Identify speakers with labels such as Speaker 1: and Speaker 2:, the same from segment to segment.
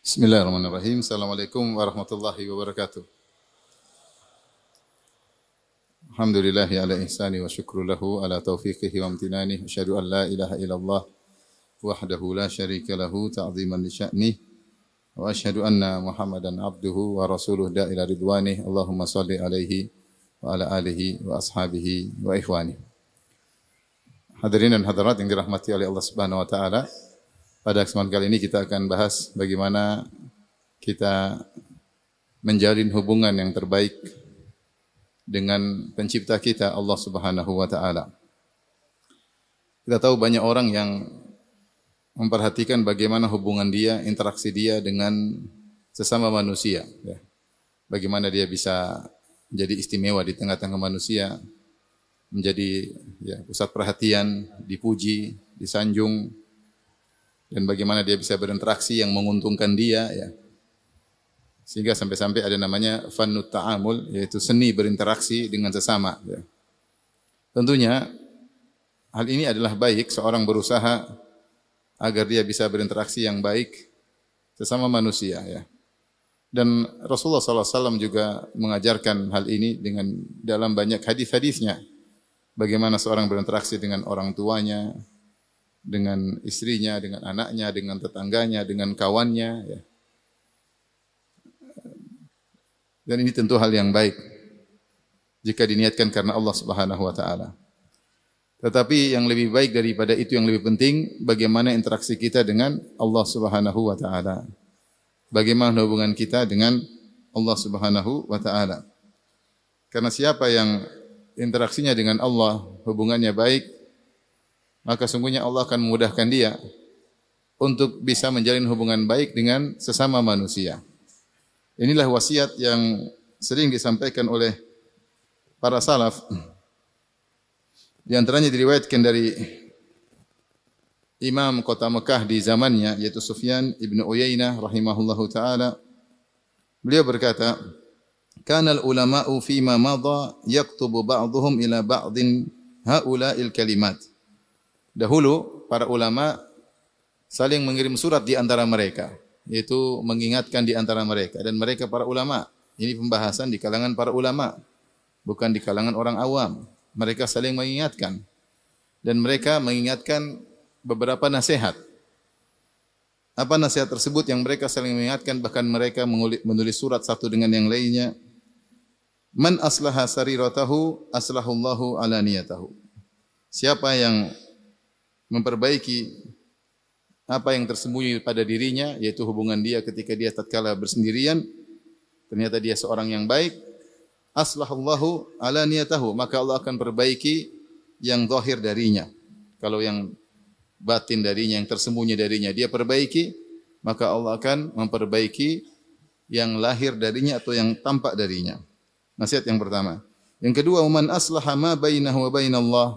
Speaker 1: Bismillahirrahmanirrahim. Assalamualaikum warahmatullahi wabarakatuh. Alhamdulillahi ala ihsani wa syukru lahu ala taufiqihi wa amtinani. Asyhadu an la ilaha illallah wahdahu la syarika lahu ta'ziman li sya'nih. Wa asyhadu anna Muhammadan abduhu wa rasuluh da'ila ridwanih. Allahumma salli alaihi wa ala alihi wa ashabihi wa ikhwani. Hadirin dan hadirat yang dirahmati oleh Allah Subhanahu wa taala. Pada kesempatan kali ini kita akan bahas bagaimana kita menjalin hubungan yang terbaik dengan pencipta kita Allah Subhanahu wa taala. Kita tahu banyak orang yang memperhatikan bagaimana hubungan dia, interaksi dia dengan sesama manusia, ya. Bagaimana dia bisa menjadi istimewa di tengah-tengah manusia, menjadi pusat perhatian, dipuji, disanjung, dan bagaimana dia bisa berinteraksi yang menguntungkan dia, ya. Sehingga sampai-sampai ada namanya fannut ta'amul, yaitu seni berinteraksi dengan sesama, ya. Tentunya hal ini adalah baik seorang berusaha agar dia bisa berinteraksi yang baik sesama manusia, ya. Dan Rasulullah SAW juga mengajarkan hal ini dengan dalam banyak hadis-hadisnya. Bagaimana seorang berinteraksi dengan orang tuanya, dengan istrinya, dengan anaknya, dengan tetangganya, dengan kawannya, ya. Dan ini tentu hal yang baik jika diniatkan karena Allah Subhanahu wa taala. Tetapi yang lebih baik daripada itu, yang lebih penting, bagaimana interaksi kita dengan Allah Subhanahu wa taala. Bagaimana hubungan kita dengan Allah Subhanahu wa taala. Karena siapa yang interaksinya dengan Allah, hubungannya baik, maka sungguhnya Allah akan memudahkan dia untuk bisa menjalin hubungan baik dengan sesama manusia. Inilah wasiat yang sering disampaikan oleh para salaf. Di antaranya diriwayatkan dari Imam kota Mekah di zamannya, yaitu Sufyan ibn Uyainah rahimahullahu ta'ala. Beliau berkata, "Kanal ulama'u fima madha yaktubu ba'duhum ila ba'din ha'ula'il kalimat." Dahulu para ulama saling mengirim surat di antara mereka, yaitu mengingatkan di antara mereka, dan mereka para ulama. Ini pembahasan di kalangan para ulama, bukan di kalangan orang awam. Mereka saling mengingatkan, dan mereka mengingatkan beberapa nasihat. Apa nasihat tersebut yang mereka saling mengingatkan? Bahkan mereka menulis surat satu dengan yang lainnya. Man aslaha sariratahu aslahullahu alaniyatahu. Siapa yang memperbaiki apa yang tersembunyi pada dirinya, yaitu hubungan dia ketika dia tatkala bersendirian, ternyata dia seorang yang baik, aslahullahu ala niyatahu, maka Allah akan perbaiki yang zahir darinya. Kalau yang batin darinya, yang tersembunyi darinya dia perbaiki, maka Allah akan memperbaiki yang lahir darinya atau yang tampak darinya. Nasihat yang pertama. Yang kedua, man aslaha ma bainahu wa bainallah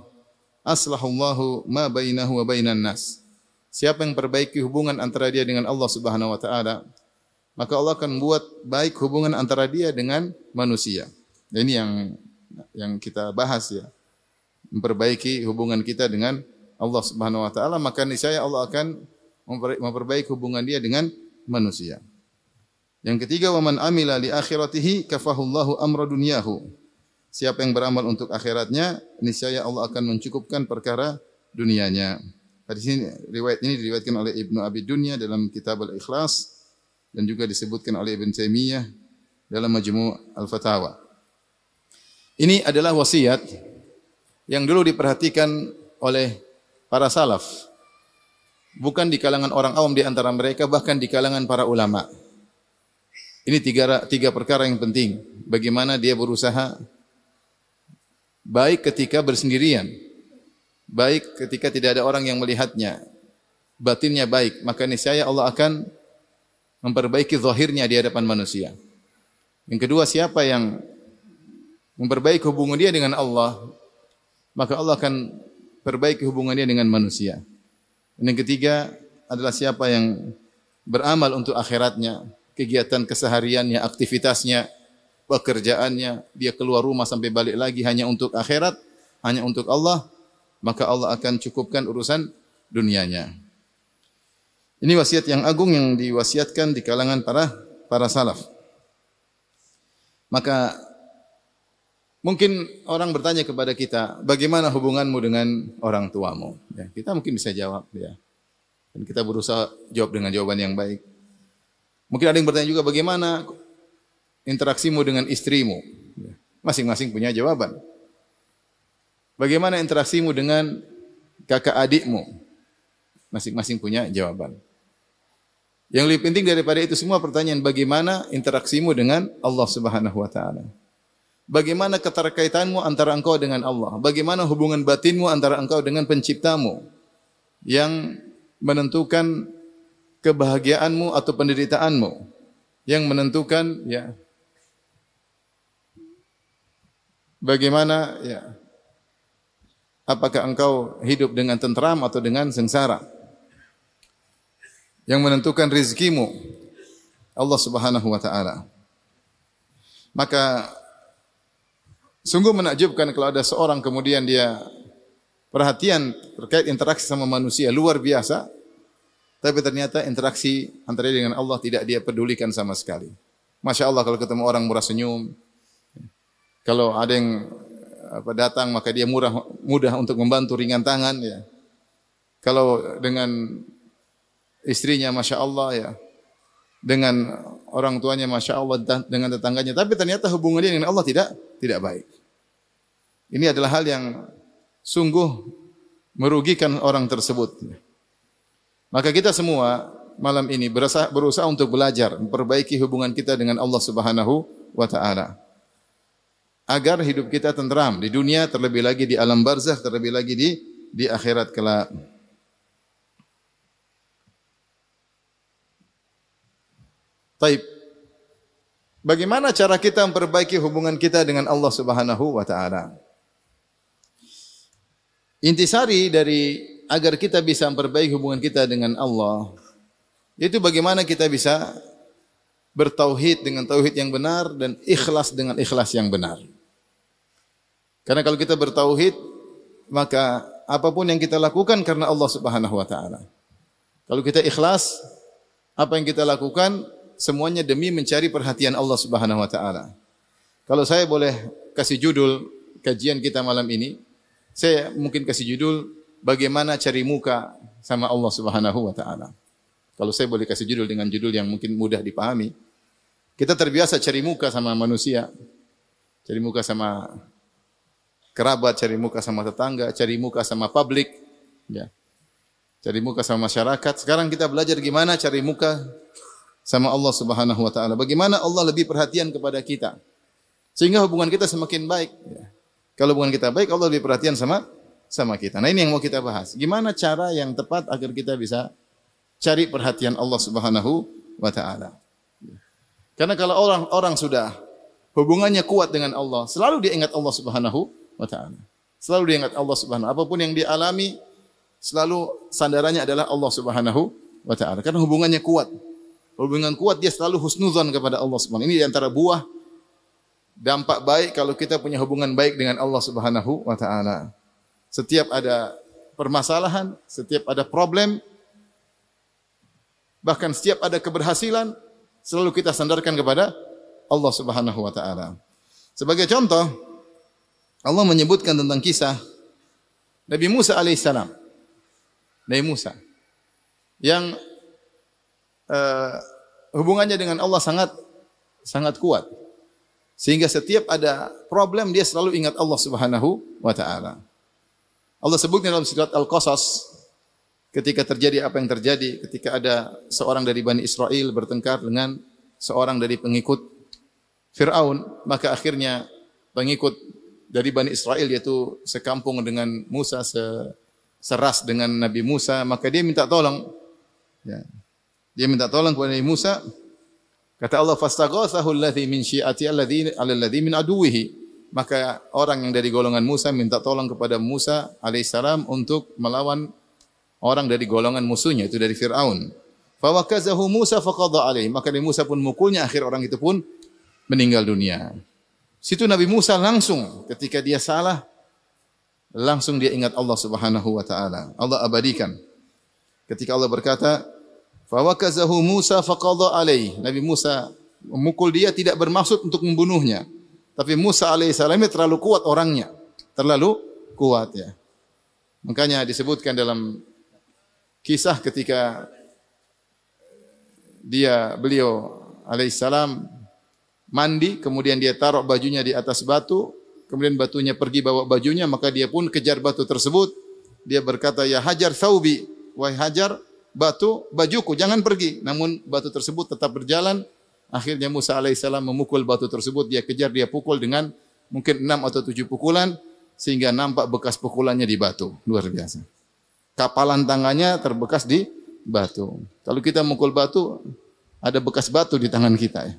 Speaker 1: aslahullahu ma bainahu wa bainan nas. Siapa yang perbaiki hubungan antara dia dengan Allah Subhanahu wa taala, maka Allah akan buat baik hubungan antara dia dengan manusia. Dan ini yang kita bahas, ya. Memperbaiki hubungan kita dengan Allah Subhanahu wa taala, maka niscaya Allah akan memperbaiki hubungan dia dengan manusia. Yang ketiga, wa man amila li akhiratihi kafahullahu amra dunyahu. Siapa yang beramal untuk akhiratnya, niscaya Allah akan mencukupkan perkara dunianya. Hadis ini, riwayat ini diriwayatkan oleh Ibnu Abi Dunya dalam Kitab Al-Ikhlas, dan juga disebutkan oleh Ibn Taimiyah dalam Majmu' Al-Fatawa. Ini adalah wasiat yang dulu diperhatikan oleh para salaf. Bukan di kalangan orang awam di antara mereka, bahkan di kalangan para ulama. Ini tiga perkara yang penting. Bagaimana dia berusaha baik ketika bersendirian, baik ketika tidak ada orang yang melihatnya, batinnya baik, maka niscaya Allah akan memperbaiki zahirnya di hadapan manusia. Yang kedua, siapa yang memperbaiki hubungan dia dengan Allah, maka Allah akan perbaiki hubungan dia dengan manusia. Dan yang ketiga adalah siapa yang beramal untuk akhiratnya, kegiatan kesehariannya, aktivitasnya, pekerjaannya, dia keluar rumah sampai balik lagi hanya untuk akhirat, hanya untuk Allah, maka Allah akan cukupkan urusan dunianya. Ini wasiat yang agung yang diwasiatkan di kalangan para salaf. Maka mungkin orang bertanya kepada kita, bagaimana hubunganmu dengan orang tuamu? Ya, kita mungkin bisa jawab, ya. Dan kita berusaha jawab dengan jawaban yang baik. Mungkin ada yang bertanya juga, bagaimana interaksimu dengan istrimu? Ya, masing-masing punya jawaban. Bagaimana interaksimu dengan kakak adikmu? Masing-masing punya jawaban. Yang lebih penting daripada itu semua pertanyaan, bagaimana interaksimu dengan Allah Subhanahu wa taala? Bagaimana keterkaitanmu antara engkau dengan Allah? Bagaimana hubungan batinmu antara engkau dengan penciptamu yang menentukan kebahagiaanmu atau penderitaanmu, yang menentukan ya bagaimana ya apakah engkau hidup dengan tentram atau dengan sengsara? Yang menentukan rezekimu Allah Subhanahu wa taala. Maka sungguh menakjubkan kalau ada seorang kemudian dia perhatian terkait interaksi sama manusia luar biasa, tapi ternyata interaksi antara dia dengan Allah tidak dia pedulikan sama sekali. Masya Allah, kalau ketemu orang murah senyum, kalau ada yang datang maka dia mudah untuk membantu, ringan tangan, ya. Kalau dengan istrinya Masya Allah, ya, dengan orang tuanya Masya Allah, dengan tetangganya, tapi ternyata hubungannya dengan Allah tidak baik. Ini adalah hal yang sungguh merugikan orang tersebut. Maka kita semua malam ini berusaha untuk belajar memperbaiki hubungan kita dengan Allah Subhanahu wa taala, agar hidup kita tentram di dunia, terlebih lagi di alam barzakh, terlebih lagi di akhirat kelak. Taib. Bagaimana cara kita memperbaiki hubungan kita dengan Allah Subhanahu wa taala? Intisari dari agar kita bisa memperbaiki hubungan kita dengan Allah, yaitu bagaimana kita bisa bertauhid dengan tauhid yang benar dan ikhlas dengan ikhlas yang benar. Karena kalau kita bertauhid, maka apapun yang kita lakukan karena Allah Subhanahu wa taala. Kalau kita ikhlas, apa yang kita lakukan semuanya demi mencari perhatian Allah Subhanahu wa taala. Kalau saya boleh kasih judul kajian kita malam ini, saya mungkin kasih judul bagaimana cari muka sama Allah Subhanahu wa taala. Kalau saya boleh kasih judul dengan judul yang mungkin mudah dipahami. Kita terbiasa cari muka sama manusia, cari muka sama kerabat, cari muka sama tetangga, cari muka sama publik, ya. Cari muka sama masyarakat. Sekarang kita belajar gimana cari muka sama Allah Subhanahu wa taala. Bagaimana Allah lebih perhatian kepada kita sehingga hubungan kita semakin baik, ya. Kalau hubungan kita baik, Allah lebih perhatian sama kita. Nah, ini yang mau kita bahas. Gimana cara yang tepat agar kita bisa cari perhatian Allah Subhanahu wa taala. Karena kalau orang sudah hubungannya kuat dengan Allah, selalu dia ingat Allah Subhanahu wa taala. Selalu dia ingat Allah Subhanahu. Apapun yang dia alami, selalu sandarannya adalah Allah Subhanahu wa taala. Karena hubungannya kuat. Hubungan kuat, dia selalu husnuzan kepada Allah Subhanahu. Ini di antara buah dampak baik kalau kita punya hubungan baik dengan Allah Subhanahu wa taala. Setiap ada permasalahan, setiap ada problem, bahkan setiap ada keberhasilan, selalu kita sandarkan kepada Allah Subhanahu wa taala. Sebagai contoh, Allah menyebutkan tentang kisah Nabi Musa alaihissalam. Nabi Musa yang hubungannya dengan Allah sangat kuat. Sehingga setiap ada problem dia selalu ingat Allah Subhanahu wa taala. Allah sebutkan dalam surat Al-Qasas ketika terjadi apa yang terjadi ketika ada seorang dari Bani Israel bertengkar dengan seorang dari pengikut Fir'aun, maka akhirnya pengikut dari Bani Israel yaitu sekampung dengan Musa, seras dengan Nabi Musa, maka dia minta tolong, ya. Dia minta tolong kepada Nabi Musa. Kata Allah, "Fastaghathahu alladhi min syi'ati alladhi min aduwwihi." Maka orang yang dari golongan Musa minta tolong kepada Musa alaihissalam untuk melawan orang dari golongan musuhnya, itu dari Fir'aun. Fawakazahu Musa faqadha alaihi. Maka Nabi Musa pun mukulnya, akhir orang itu pun meninggal dunia. Situ Nabi Musa langsung ketika dia salah, langsung dia ingat Allah Subhanahu wa taala. Allah abadikan. Ketika Allah berkata, Fawakazahu Musa faqadha alaih. Nabi Musa memukul dia tidak bermaksud untuk membunuhnya. Tapi Musa alaihissalam ini terlalu kuat orangnya. Terlalu kuat ya. Makanya disebutkan dalam kisah ketika beliau alaihissalam mandi, kemudian dia taruh bajunya di atas batu, kemudian batunya pergi bawa bajunya, maka dia pun kejar batu tersebut. Dia berkata, ya hajar thawbi, wahai hajar batu, bajuku, jangan pergi. Namun batu tersebut tetap berjalan. Akhirnya Musa alaihissalam memukul batu tersebut. Dia kejar, dia pukul dengan mungkin 6 atau 7 pukulan. Sehingga nampak bekas pukulannya di batu. Luar biasa. Kapalan tangannya terbekas di batu. Kalau kita mukul batu, ada bekas batu di tangan kita. Ya.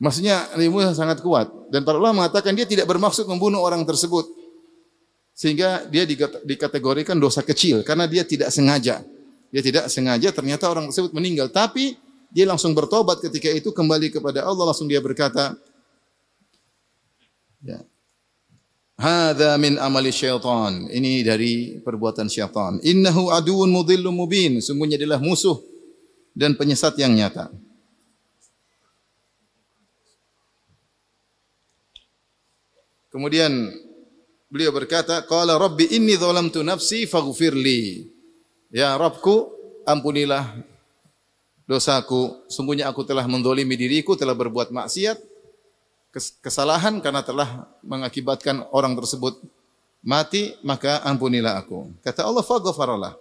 Speaker 1: Maksudnya Nabi Musa sangat kuat. Dan para ulama mengatakan dia tidak bermaksud membunuh orang tersebut. Sehingga dia dikategorikan dosa kecil. Karena dia tidak sengaja. Dia tidak sengaja, ternyata orang tersebut meninggal. Tapi dia langsung bertobat ketika itu, kembali kepada Allah. Langsung dia berkata, ya, hadza min amali syaitan. Ini dari perbuatan syaitan. Innahu aduun mudhillun mubin. Sungguhnya adalah musuh dan penyesat yang nyata. Kemudian beliau berkata, qala rabbi inni zalamtu nafsi faghfirli. Ya Rabbku, ampunilah dosaku. Sungguhnya aku telah menzalimi diriku, telah berbuat maksiat, kesalahan karena telah mengakibatkan orang tersebut mati, maka ampunilah aku. Kata Allah, faghfaralah.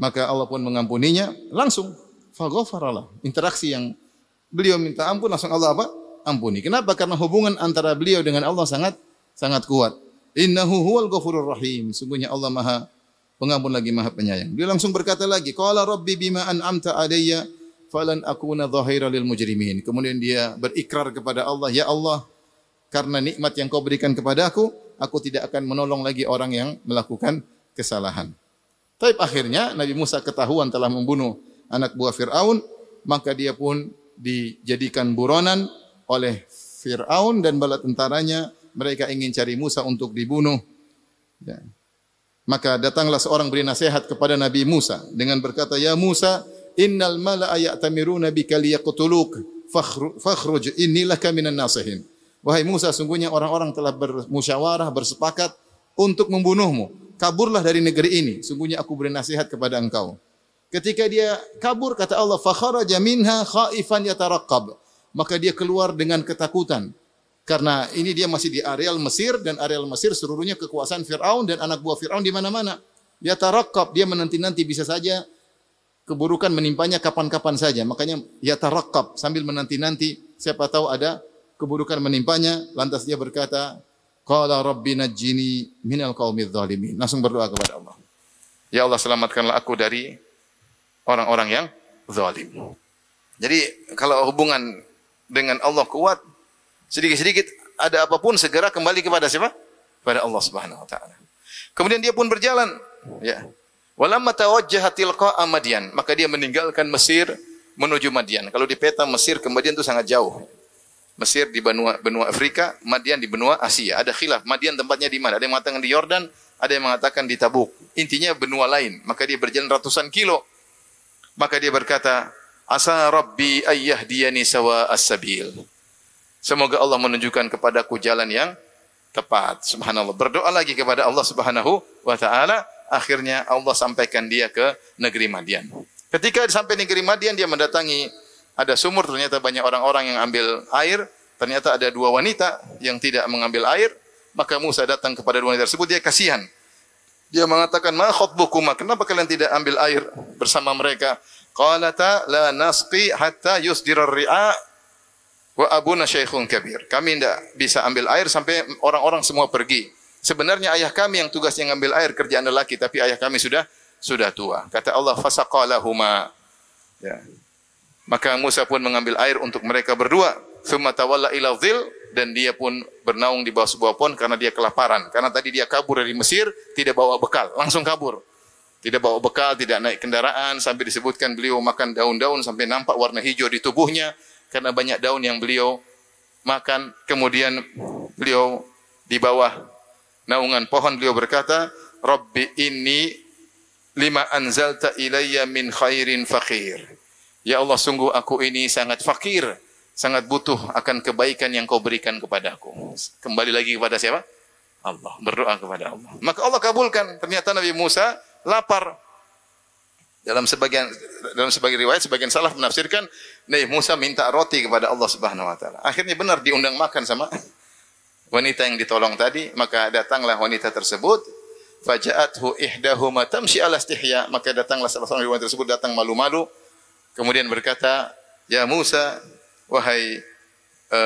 Speaker 1: Maka Allah pun mengampuninya langsung. Faghfaralah. Interaksi yang beliau minta ampun, langsung Allah apa? Ampuni. Kenapa? Karena hubungan antara beliau dengan Allah sangat kuat. Innahu huwal ghafurur rahim. Sungguhnya Allah Maha Pengampun lagi Maha Penyayang. Dia langsung berkata lagi, qala rabbi bima an'amta alayya falan akuna dhahira lil mujrimin. Kemudian dia berikrar kepada Allah, ya Allah, karena nikmat yang Kau berikan kepadaku, aku tidak akan menolong lagi orang yang melakukan kesalahan. Tapi akhirnya Nabi Musa ketahuan telah membunuh anak buah Fir'aun, maka dia pun dijadikan buronan oleh Fir'aun dan bala tentaranya. Mereka ingin cari Musa untuk dibunuh. Ya. Maka datanglah seorang beri nasihat kepada Nabi Musa dengan berkata, ya Musa, innal mala'a ya'tamiruna bika liyaqtuluk fakhruj inni laka minan nasihin. Wahai Musa, sungguhnya orang-orang telah bermusyawarah, bersepakat untuk membunuhmu. Kaburlah dari negeri ini. Sungguhnya aku beri nasihat kepada engkau. Ketika dia kabur, kata Allah, fakharaja minha khaifan yataraqqab. Maka dia keluar dengan ketakutan. Karena ini dia masih di areal Mesir, dan areal Mesir seluruhnya kekuasaan Fir'aun dan anak buah Fir'aun di mana-mana. Dia tarakkab, dia menanti-nanti, bisa saja keburukan menimpanya kapan-kapan saja. Makanya ya tarakkab, sambil menanti-nanti, siapa tahu ada keburukan menimpanya. Lantas dia berkata, qala rabbi najjini minal qaumidz zalimin. Langsung berdoa kepada Allah. Ya Allah, selamatkanlah aku dari orang-orang yang zalim. Jadi kalau hubungan dengan Allah kuat, sedikit-sedikit ada apapun segera kembali kepada siapa? Kepada Allah Subhanahu wa taala. Kemudian dia pun berjalan, ya. Walamma tawajjaha tilqa'a Madyan, maka dia meninggalkan Mesir menuju Madyan. Kalau di peta Mesir ke Madyan itu sangat jauh. Mesir di benua Afrika, Madyan di benua Asia. Ada khilaf, Madyan tempatnya di mana? Ada yang mengatakan di Yordan, ada yang mengatakan di Tabuk. Intinya benua lain. Maka dia berjalan ratusan kilo. Maka dia berkata, asa rabbi ayyahdiyani sawa as-sabil. Semoga Allah menunjukkan kepadaku jalan yang tepat. Subhanallah. Berdoa lagi kepada Allah Subhanahu wa taala. Akhirnya Allah sampaikan dia ke negeri Madyan. Ketika sampai negeri Madyan, dia mendatangi ada sumur. Ternyata banyak orang-orang yang ambil air. Ternyata ada 2 wanita yang tidak mengambil air. Maka Musa datang kepada 2 wanita tersebut. Dia kasihan. Dia mengatakan, ma khatbukuma, kenapa kalian tidak ambil air bersama mereka? Qalata la nasqi hatta yusdirar ri'a wa abuna syaikhun kabir. Kami tidak bisa ambil air sampai orang-orang semua pergi. Sebenarnya ayah kami yang tugasnya ngambil air, kerjaan lelaki, tapi ayah kami sudah tua. Kata Allah, fasaqalahuma. Ya. Maka Musa pun mengambil air untuk mereka berdua. Tsumma tawalla ila dhil, dan dia pun bernaung di bawah sebuah pohon karena dia kelaparan. Karena tadi dia kabur dari Mesir, tidak bawa bekal, langsung kabur. Tidak bawa bekal, tidak naik kendaraan, sampai disebutkan beliau makan daun-daun sampai nampak warna hijau di tubuhnya. Karena banyak daun yang beliau makan. Kemudian beliau di bawah naungan pohon, beliau berkata, Rabbi inni lima anzalta ilayya min khairin faqir. Ya Allah, sungguh aku ini sangat fakir, sangat butuh akan kebaikan yang kau berikan kepadaku. Kembali lagi kepada siapa? Allah. Berdoa kepada Allah. Maka Allah kabulkan. Ternyata Nabi Musa lapar. Dalam sebagian riwayat, sebagian salaf menafsirkan Nabi Musa minta roti kepada Allah Subhanahu wa taala. Akhirnya benar diundang makan sama wanita yang ditolong tadi, maka datanglah wanita tersebut, faja'athu ihdahuma tamshi ala istihya, maka datanglah salah seorang wanita tersebut datang malu-malu, kemudian berkata, "Ya Musa, wahai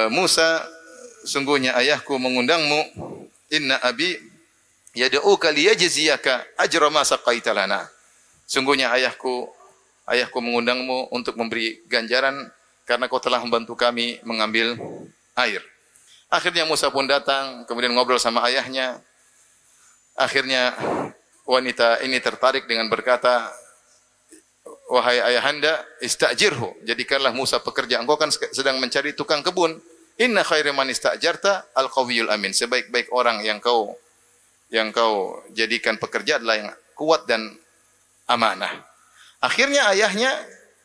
Speaker 1: Musa, sungguhnya ayahku mengundangmu, inna abi yad'uka liyajziyaka ajra ma saqaita lana." Sungguhnya ayahku mengundangmu untuk memberi ganjaran karena kau telah membantu kami mengambil air. Akhirnya Musa pun datang, kemudian ngobrol sama ayahnya. Akhirnya wanita ini tertarik dengan berkata, "Wahai ayahanda, istajirhu, jadikanlah Musa pekerja. Engkau kan sedang mencari tukang kebun. Inna khairu man istajarta al-qawiyul amin." Sebaik-baik orang yang kau jadikan pekerja adalah yang kuat dan amanah. Akhirnya ayahnya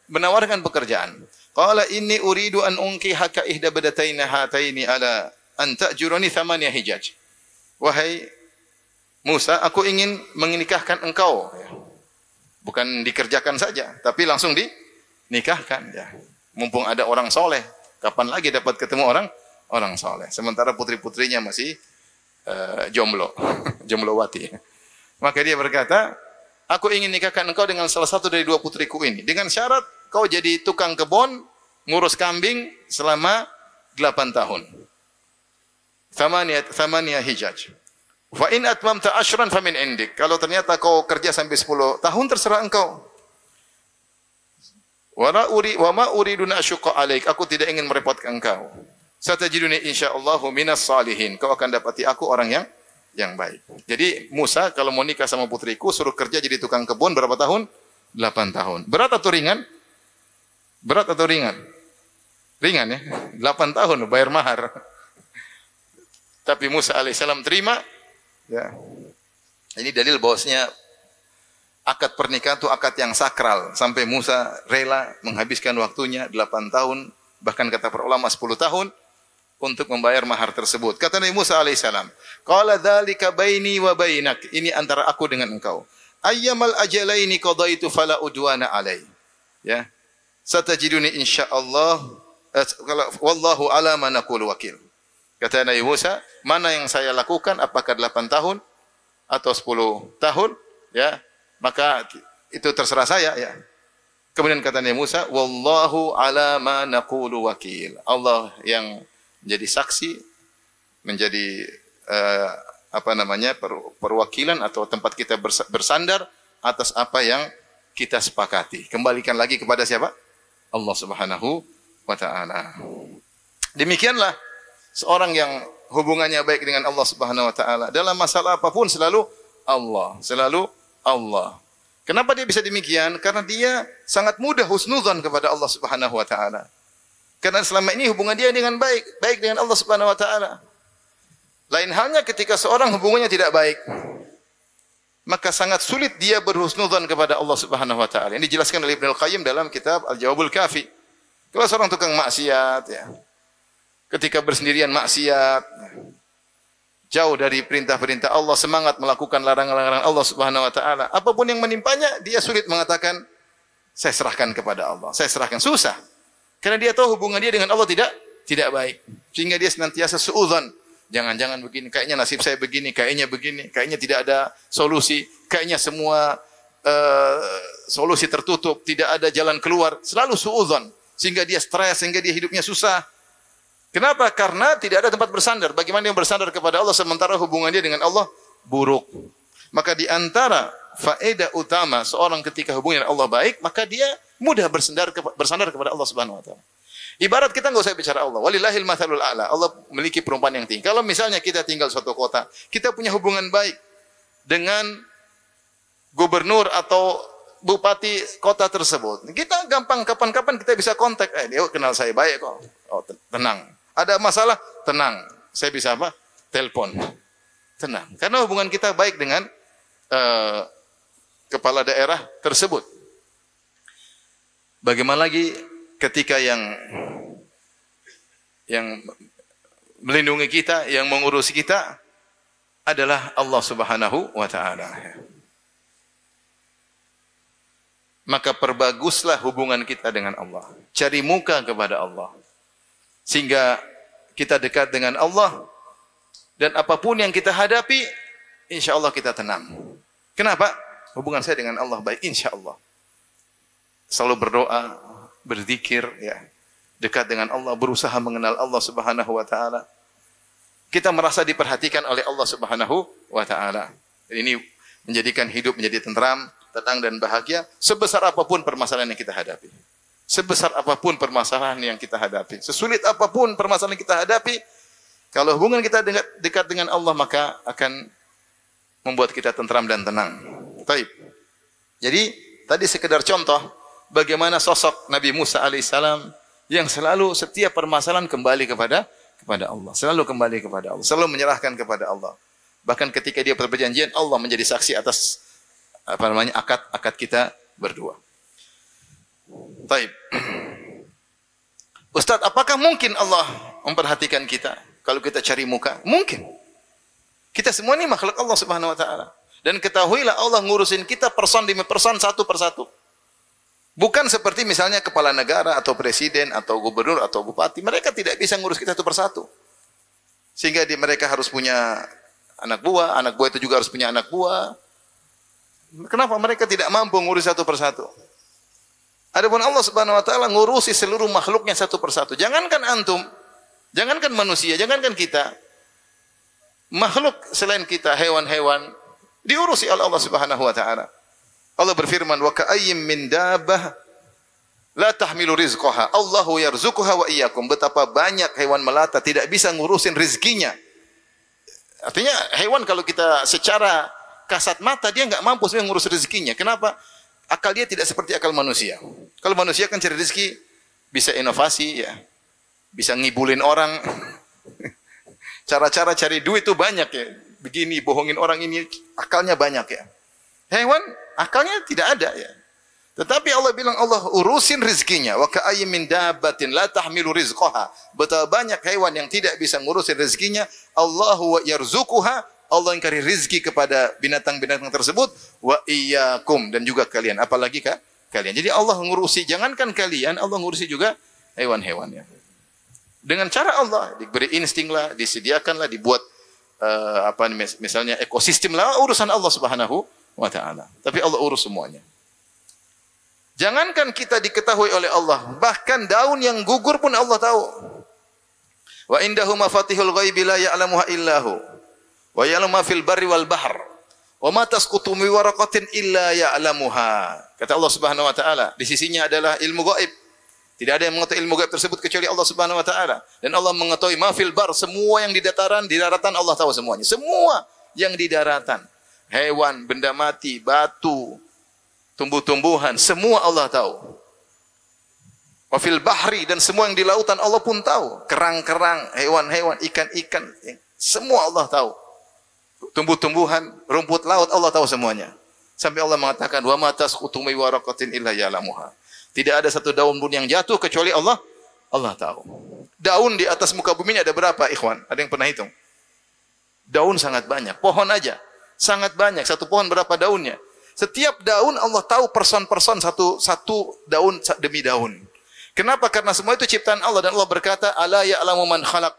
Speaker 1: menawarkan pekerjaan. Qala inni uridu an unkihaka ihda badataina hataini ala an ta'juruni thamaniya hijaj. Wahai Musa, aku ingin menikahkan engkau. Bukan dikerjakan saja, tapi langsung dinikahkan. Ya. Mumpung ada orang soleh, kapan lagi dapat ketemu orang soleh? Sementara putri-putrinya masih jomblowati. Maka dia berkata, aku ingin nikahkan engkau dengan salah satu dari dua putriku ini. Dengan syarat kau jadi tukang kebun, ngurus kambing selama 8 tahun. Thamaniya hijaj. Fa in atmamta ashran famin indik. Kalau ternyata kau kerja sampai 10 tahun, terserah engkau. Wa ma uridu an asyqa alaik. Aku tidak ingin merepotkan engkau. Satajiduni insyaallahu minas salihin. Kau akan dapati aku orang yang baik. Jadi Musa kalau mau nikah sama putriku suruh kerja jadi tukang kebun berapa tahun? 8 tahun. Berat atau ringan? Berat atau ringan? Ringan ya. 8 tahun bayar mahar. Tapi Musa alaihissalam terima. Ya. Ini dalil bahwasanya akad pernikahan itu akad yang sakral. Sampai Musa rela menghabiskan waktunya 8 tahun, bahkan kata para ulama 10 tahun untuk membayar mahar tersebut. Kata Nabi Musa alaihissalam, qala dzalika baini wa bainak. Ini antara aku dengan engkau. Ayyamal ajalaini qadaitu fala udwana alai. Ya. Satajiduni insyaallah wallahu ala ma naqulu wakil. Kata Nabi Musa, mana yang saya lakukan, apakah 8 tahun atau 10 tahun, ya, maka itu terserah saya, ya. Kemudian kata Nabi Musa, wallahu ala ma naqulu wakil. Allah yang menjadi saksi, menjadi perwakilan atau tempat kita bersandar atas apa yang kita sepakati. Kembalikan lagi kepada siapa? Allah Subhanahu wa taala. Demikianlah seorang yang hubungannya baik dengan Allah Subhanahu wa taala, dalam masalah apapun selalu Allah, selalu Allah. Kenapa dia bisa demikian? Karena dia sangat mudah husnudzan kepada Allah Subhanahu wa taala. Karena selama ini hubungan dia dengan baik dengan Allah Subhanahu wa taala. Lain halnya ketika seorang hubungannya tidak baik, maka sangat sulit dia berhusnudzan kepada Allah Subhanahu wa taala. Ini dijelaskan oleh Ibnu Al-Qayyim dalam kitab Al-Jawabul Kafi. Kalau seorang tukang maksiat, ya, ketika bersendirian maksiat, jauh dari perintah-perintah Allah, semangat melakukan larangan-larangan Allah Subhanahu wa taala, apapun yang menimpanya, dia sulit mengatakan saya serahkan kepada Allah. Saya serahkan, susah. Karena dia tahu hubungan dia dengan Allah tidak baik. Sehingga dia senantiasa suudzon. Jangan-jangan begini, kayaknya nasib saya begini, kayaknya tidak ada solusi, kayaknya semua solusi tertutup, tidak ada jalan keluar, selalu suudzon. Sehingga dia stres, sehingga dia hidupnya susah. Kenapa? Karena tidak ada tempat bersandar. Bagaimana yang bersandar kepada Allah sementara hubungan dia dengan Allah buruk? Maka di antara faedah utama seorang ketika hubungan dengan Allah baik, maka dia mudah bersandar kepada Allah Subhanahu wa taala. Ibarat kita enggak usah bicara Allah. Walillahil matsalul a'la. Allah memiliki perumpamaan yang tinggi. Kalau misalnya kita tinggal suatu kota, kita punya hubungan baik dengan gubernur atau bupati kota tersebut. Kita gampang kapan-kapan kita bisa kontak. Dia kenal saya baik kok. Oh, tenang. Ada masalah? Tenang. Saya bisa apa? Telepon. Tenang. Karena hubungan kita baik dengan kepala daerah tersebut. Bagaimana lagi ketika yang melindungi kita, yang mengurusi kita adalah Allah Subhanahu wa taala. Maka perbaguslah hubungan kita dengan Allah. Cari muka kepada Allah. Sehingga kita dekat dengan Allah dan apapun yang kita hadapi, insyaallah kita tenang. Kenapa? Hubungan saya dengan Allah baik, insyaallah. Selalu berdoa, berzikir, ya, dekat dengan Allah, berusaha mengenal Allah Subhanahu wa taala. Kita merasa diperhatikan oleh Allah Subhanahu wa taala. Ini menjadikan hidup menjadi tenteram, tenang dan bahagia sebesar apapun permasalahan yang kita hadapi. Sebesar apapun permasalahan yang kita hadapi, sesulit apapun permasalahan yang kita hadapi, kalau hubungan kita dekat dengan Allah maka akan membuat kita tenteram dan tenang. Baik. Jadi tadi sekedar contoh bagaimana sosok Nabi Musa alaihissalam yang selalu setiap permasalahan kembali kepada Allah. Selalu kembali kepada Allah. Selalu menyerahkan kepada Allah. Bahkan ketika dia berperjanjian, Allah menjadi saksi atas akad kita berdua. Baik. Ustaz, apakah mungkin Allah memperhatikan kita kalau kita cari muka? Mungkin. Kita semua ini makhluk Allah Subhanahu wa taala. Dan ketahuilah Allah ngurusin kita person demi person, satu persatu. Bukan seperti misalnya kepala negara atau presiden atau gubernur atau bupati. Mereka tidak bisa ngurus kita satu persatu. Sehingga mereka harus punya anak buah itu juga harus punya anak buah. Kenapa mereka tidak mampu ngurus satu persatu? Adapun Allah Subhanahu wa taala ngurusi seluruh makhluknya satu persatu. Jangankan antum, jangankan manusia, jangankan kita. Makhluk selain kita, hewan-hewan diurusi oleh Allah Subhanahu wa taala. Allah berfirman, "Wa ka'ayyim min dabbah la tahmilu rizqaha, Allahu yarzuquha wa iyyakum." Betapa banyak hewan melata tidak bisa ngurusin rezekinya. Artinya hewan kalau kita secara kasat mata dia enggak mampu sebenarnya ngurus rezekinya. Kenapa? Akal dia tidak seperti akal manusia. Kalau manusia kan cari rezeki bisa inovasi ya. Bisa ngibulin orang. Cara-cara cari duit itu banyak ya. Begini bohongin orang ini akalnya banyak ya. Hewan akalnya tidak ada ya. Tetapi Allah bilang Allah urusin rezekinya. Wa ka'ayyim min dabbatin la tahmilu rizqaha. Betapa banyak hewan yang tidak bisa ngurusin rezekinya. Allahu yarzuquha. Allah yang kasih rezeki kepada binatang-binatang tersebut. Wa iyyakum, dan juga kalian. Apalagi kalian. Jadi Allah ngurusi, jangankan kalian, Allah ngurusi juga hewan-hewannya. Dengan cara Allah diberi insting lah, disediakanlah, dibuat misalnya ekosistem lah, urusan Allah Subhanahu wa taala. Tapi Allah urus semuanya. Jangankan kita diketahui oleh Allah, bahkan daun yang gugur pun Allah tahu. Wa indahu mafatihul ghaibi la ya'lamuha illahu. Wa ya'lamu ma fil barri wal bahr. Wa ma tasqutu min waraqatin illa ya'lamuha. Kata Allah Subhanahu wa taala, di sisinya adalah ilmu gaib. Tidak ada yang mengetahui ilmu gaib tersebut kecuali Allah Subhanahu wa taala. Dan Allah mengetahui ma fil bar, semua yang di dataran, di daratan Allah tahu semuanya. Semua yang di daratan. Hewan, benda mati, batu, tumbuh-tumbuhan, semua Allah tahu. Wa fil bahri, dan semua yang di lautan Allah pun tahu. Kerang-kerang, hewan-hewan, ikan-ikan, semua Allah tahu. Tumbuh-tumbuhan, rumput laut Allah tahu semuanya. Sampai Allah mengatakan wa ma tasqutu min waraqatin illa ya'lamuha. Tidak ada satu daun pun yang jatuh kecuali Allah tahu. Daun di atas muka bumi ini ada berapa, ikhwan? Ada yang pernah hitung? Daun sangat banyak. Pohon aja sangat banyak. Satu pohon berapa daunnya? Setiap daun Allah tahu person-person, satu daun demi daun. Kenapa? Karena semua itu ciptaan Allah, dan Allah berkata, "Ala ya'lamu man khalaq."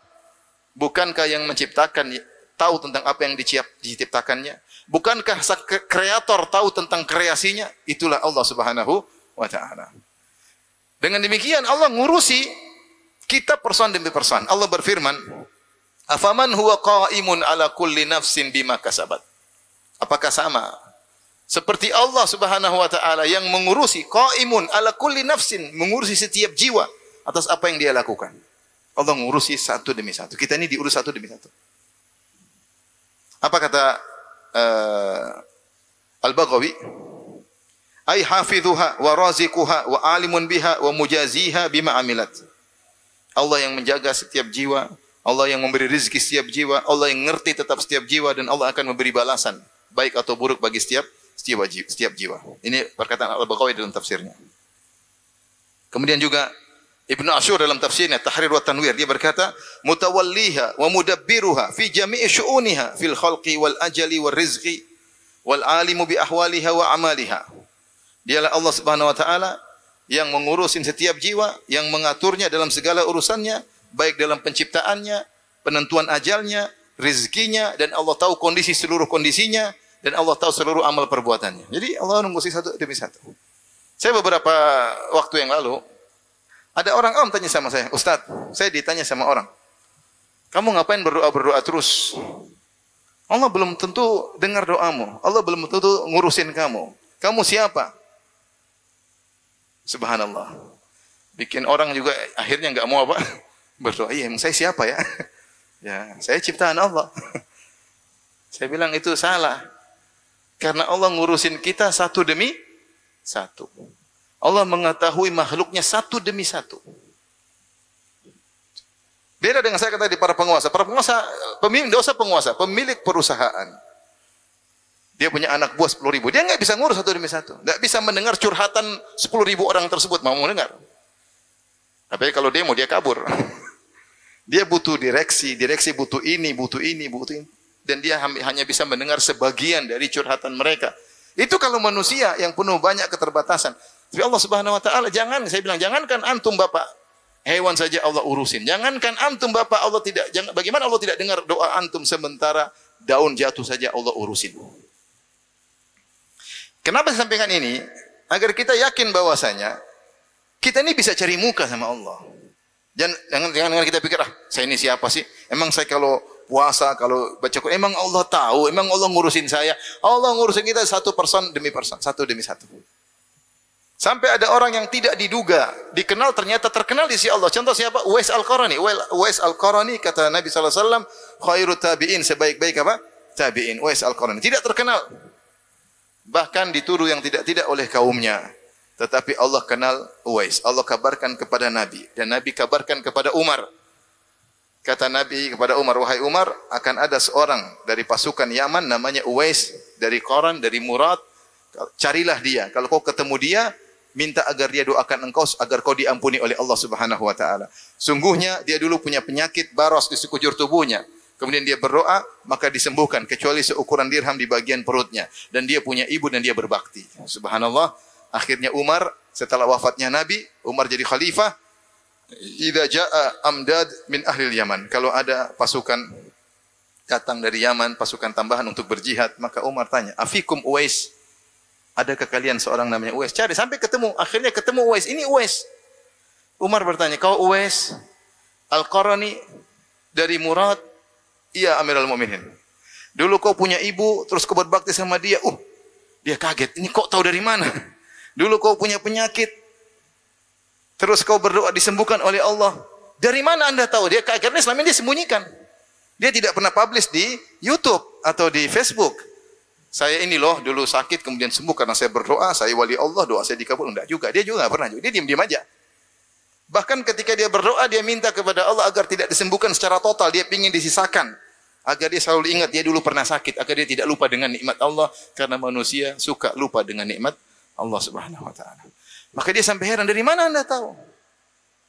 Speaker 1: Bukankah yang menciptakan tahu tentang apa yang diciptakannya? Bukankah kreator tahu tentang kreasinya? Itulah Allah Subhanahu wa taala. Dengan demikian Allah ngurusi kita person demi person. Allah berfirman, "Afaman huwa qa'imun ala kulli nafsin bima kasabat." Apakah sama seperti Allah Subhanahu wa taala yang mengurusi qa'imun ala kulli nafsin, mengurusi setiap jiwa atas apa yang dia lakukan. Allah mengurusi satu demi satu. Kita ini diurus satu demi satu. Apa kata Al-Baghawi? Ai hafidhuha wa raziquha wa alimun biha wa mujaziha bima amilat. Allah yang menjaga setiap jiwa, Allah yang memberi rezeki setiap jiwa, Allah yang ngerti tetap setiap jiwa, dan Allah akan memberi balasan baik atau buruk bagi setiap setiap jiwa. Ini perkataan Al-Baghawi dalam tafsirnya. Kemudian juga Ibnu Asyur dalam tafsirnya Tahrir wa Tanwir dia berkata, mutawalliha wa mudabbiruha fi jami'i syu'uniha fil khalqi wal ajali wal rizqi wal alimu bi ahwaliha wa amaliha. Dialah Allah Subhanahu wa taala yang mengurusin setiap jiwa, yang mengaturnya dalam segala urusannya, baik dalam penciptaannya, penentuan ajalnya, rezekinya, dan Allah tahu kondisi seluruh kondisinya, dan Allah tahu seluruh amal perbuatannya. Jadi Allah mengurusi satu demi satu. Saya beberapa waktu yang lalu, ada orang awam tanya sama saya, Ustaz, saya ditanya sama orang, kamu ngapain berdoa terus? Allah belum tentu dengar doamu, Allah belum tentu ngurusin kamu. Kamu siapa? Subhanallah. Bikin orang juga akhirnya enggak mau apa? Berdoa. Iya, emang saya siapa ya? Ya, saya ciptaan Allah. Saya bilang itu salah. Karena Allah ngurusin kita satu demi satu. Allah mengetahui makhluknya satu demi satu. Beda dengan saya kata di para penguasa. Para penguasa, pemimpin dosa penguasa, pemilik perusahaan. Dia punya anak buah 10.000. Dia enggak bisa ngurus satu demi satu. Enggak bisa mendengar curhatan 10.000 orang tersebut. Mau mendengar. Tapi kalau demo, dia kabur. Dia butuh direksi butuh ini. Dan dia hanya bisa mendengar sebagian dari curhatan mereka. Itu kalau manusia yang penuh banyak keterbatasan. Tapi Allah Subhanahu wa taala saya bilang jangankan antum Bapak, hewan saja Allah urusin. Jangankan antum Bapak, bagaimana Allah tidak dengar doa antum sementara daun jatuh saja Allah urusin. Kenapa saya sampaikan ini? Agar kita yakin bahwasanya kita ini bisa cari muka sama Allah. Jangan kita pikir, saya ini siapa sih? Emang saya kalau puasa, kalau baca Quran, emang Allah tahu, emang Allah ngurusin saya. Allah ngurusin kita satu person demi person, satu demi satu. Sampai ada orang yang tidak diduga, dikenal ternyata terkenal di sisi Allah. Contoh siapa? Uwais Al-Qarani. Uwais Al-Qarani kata Nabi sallallahu alaihi wasallam, khairut tabi'in, sebaik-baik apa? Tabi'in. Uwais Al-Qarani tidak terkenal. Bahkan dituduh yang tidak oleh kaumnya. Tetapi Allah kenal Uwais. Allah kabarkan kepada Nabi. Dan Nabi kabarkan kepada Umar. Kata Nabi kepada Umar, wahai Umar, akan ada seorang dari pasukan Yaman namanya Uwais. Dari Qaran, dari Murad. Carilah dia. Kalau kau ketemu dia, minta agar dia doakan engkau agar kau diampuni oleh Allah Subhanahu wa taala. Sungguhnya dia dulu punya penyakit baros di sekujur tubuhnya. Kemudian dia berdoa, maka disembuhkan kecuali seukuran dirham di bagian perutnya. Dan dia punya ibu dan dia berbakti. Subhanallah. Akhirnya Umar, setelah wafatnya Nabi, Umar jadi khalifah. Idza jaa amdad min ahli Yaman. Kalau ada pasukan datang dari Yaman, pasukan tambahan untuk berjihad, maka Umar tanya, afikum Uwais? Adakah kalian seorang namanya Uwais? Cari sampai ketemu. Akhirnya ketemu Uwais. Ini Uwais. Umar bertanya, kau Uwais Al-Qarani dari Murad? Iya Amirul Mukminin. Dulu kau punya ibu, terus kau berbakti sama dia. Dia kaget. Ini kok tahu dari mana? Dulu kau punya penyakit, terus kau berdoa disembuhkan oleh Allah. Dari mana anda tahu? Dia kaget. Karena selama ini dia sembunyikan. Dia tidak pernah publish di YouTube atau di Facebook. Saya ini loh dulu sakit kemudian sembuh karena saya berdoa, saya wali Allah, doa saya dikabul. Enggak juga. Dia juga enggak pernah. Dia diam-diam aja. Bahkan ketika dia berdoa, dia minta kepada Allah agar tidak disembuhkan secara total. Dia ingin disisakan. Agar dia selalu ingat dia dulu pernah sakit. Agar dia tidak lupa dengan nikmat Allah. Karena manusia suka lupa dengan nikmat Allah Subhanahu wa ta'ala. Maka dia sampai heran, dari mana anda tahu?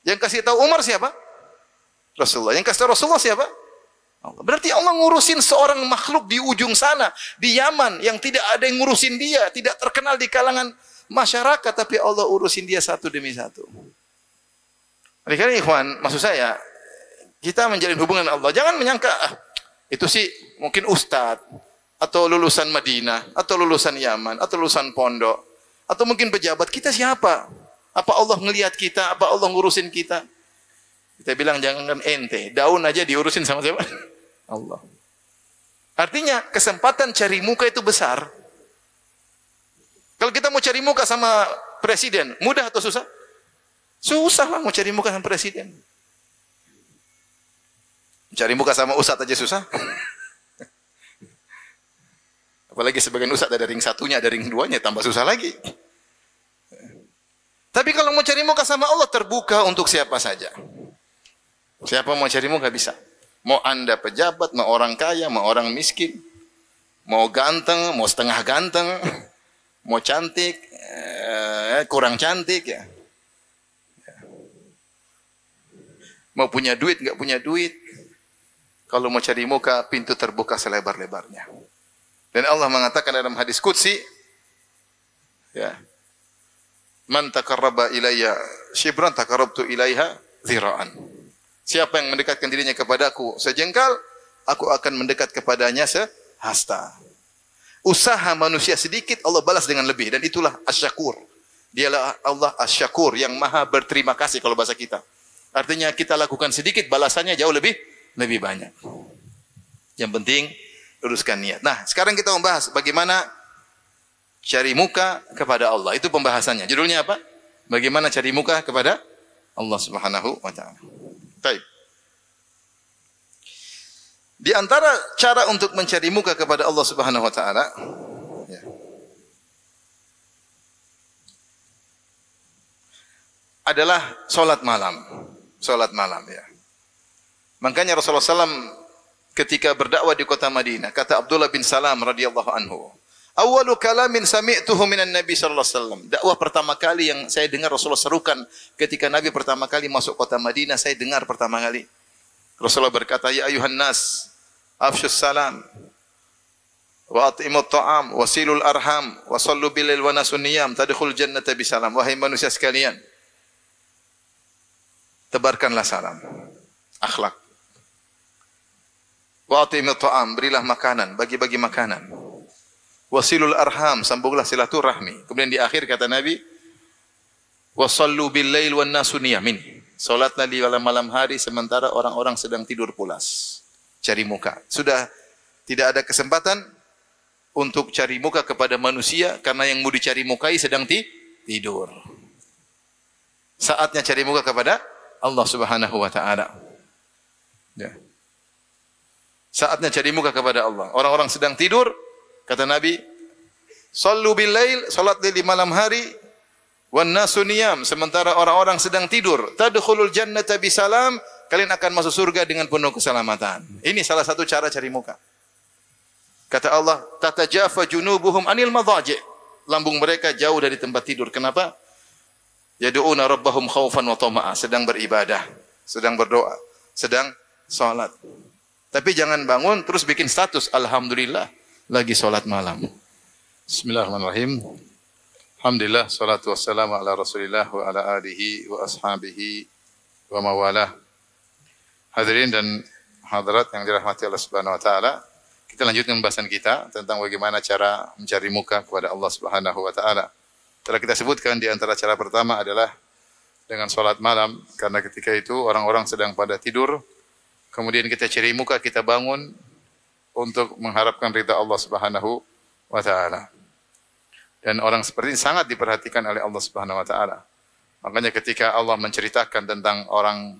Speaker 1: Yang kasih tahu Umar siapa? Rasulullah. Yang kasih tahu Rasulullah siapa? Allah. Berarti Allah ngurusin seorang makhluk di ujung sana. Di Yaman. Yang tidak ada yang ngurusin dia. Tidak terkenal di kalangan masyarakat. Tapi Allah urusin dia satu demi satu. Karena ikhwan, maksud saya, kita menjalin hubungan dengan Allah. Jangan menyangka, itu sih mungkin ustadz, atau lulusan Madinah, atau lulusan Yaman, atau lulusan pondok, atau mungkin pejabat. Kita siapa? Apa Allah ngelihat kita? Apa Allah ngurusin kita? Kita bilang jangan ente, daun aja diurusin sama siapa? Allah. Artinya kesempatan cari muka itu besar. Kalau kita mau cari muka sama presiden, mudah atau susah? Susah lah mau cari muka sama presiden. Cari muka sama ustadz aja susah. Apalagi sebagian ustadz ada ring satunya, ada ring duanya, tambah susah lagi. Tapi kalau mau cari muka sama Allah, terbuka untuk siapa saja. Siapa mau cari muka bisa. Mau anda pejabat, mau orang kaya, mau orang miskin. Mau ganteng, mau setengah ganteng. Mau cantik, kurang cantik ya. Mau punya duit, enggak punya duit. Kalau mau cari muka, pintu terbuka selebar-lebarnya. Dan Allah mengatakan dalam hadis qudsi, ya, man taqarraba ilayya shibran taqarrabtu ilaiha dzira'an. Siapa yang mendekatkan dirinya kepadaku sejengkal, aku akan mendekat kepadanya sehasta. Usaha manusia sedikit, Allah balas dengan lebih. Dan itulah asyakur. Dialah Allah asyakur, yang maha berterima kasih kalau bahasa kita. Artinya kita lakukan sedikit, balasannya jauh lebih banyak. Yang penting, luruskan niat. Nah, sekarang kita membahas bagaimana cari muka kepada Allah. Itu pembahasannya. Judulnya apa? Bagaimana cari muka kepada Allah Subhanahu wa taala. Baik. Di antara cara untuk mencari muka kepada Allah Subhanahu wa taala, ya, adalah salat malam. Salat malam ya. Makanya Rasulullah SAW ketika berdakwah di kota Madinah, kata Abdullah bin Salam radhiyallahu anhu, "Awwalu kalamin sami'tuhu minan Nabi sallallahu alaihi wasallam." Dakwah pertama kali yang saya dengar Rasulullah serukan ketika Nabi pertama kali masuk kota Madinah, saya dengar pertama kali. Rasulullah berkata, "Ya ayuhan nas, afshus salam wa at'imut ta'am, wasilul arham, wa sallu bil lail wa nasun niyam, tadkhul jannata bisalam." Wahai manusia sekalian, tebarkanlah salam, akhlak. Wa at'imut ta'am, berilah makanan, bagi-bagi makanan. Wasilul arham, sambunglah silaturahmi. Kemudian di akhir kata Nabi, wasallu bil lail wan nasu niyamin. Salatlah di malam hari sementara orang-orang sedang tidur pulas. Cari muka. Sudah tidak ada kesempatan untuk cari muka kepada manusia karena yang mau dicari mukai sedang tidur. Saatnya cari muka kepada Allah Subhanahu wa taala. Ya. Saatnya cari muka kepada Allah. Orang-orang sedang tidur, kata Nabi, sallu bil lail, salat di malam hari, wan nasu niyam, sementara orang-orang sedang tidur. Tadkhulul jannata bisalam, kalian akan masuk surga dengan penuh keselamatan. Ini salah satu cara cari muka. Kata Allah, tatajafa junubuhum anil madhaji'. Lambung mereka jauh dari tempat tidur. Kenapa? Yad'una rabbahum khaufan wa tama'a, sedang beribadah, sedang berdoa, sedang salat. Tapi jangan bangun terus bikin status, alhamdulillah lagi salat malam. Bismillahirrahmanirrahim. Alhamdulillah, salatu wassalamu ala Rasulillah wa ala alihi wa ashabihi wa mawalah. Hadirin dan hadirat yang dirahmati Allah Subhanahu wa taala, kita lanjutkan pembahasan kita tentang bagaimana cara mencari muka kepada Allah Subhanahu wa taala. Telah kita sebutkan di antara cara pertama adalah dengan salat malam, karena ketika itu orang-orang sedang pada tidur. Kemudian kita cari muka, kita bangun untuk mengharapkan ridha Allah Subhanahu wa taala. Dan orang seperti ini sangat diperhatikan oleh Allah Subhanahu wa taala. Makanya ketika Allah menceritakan tentang orang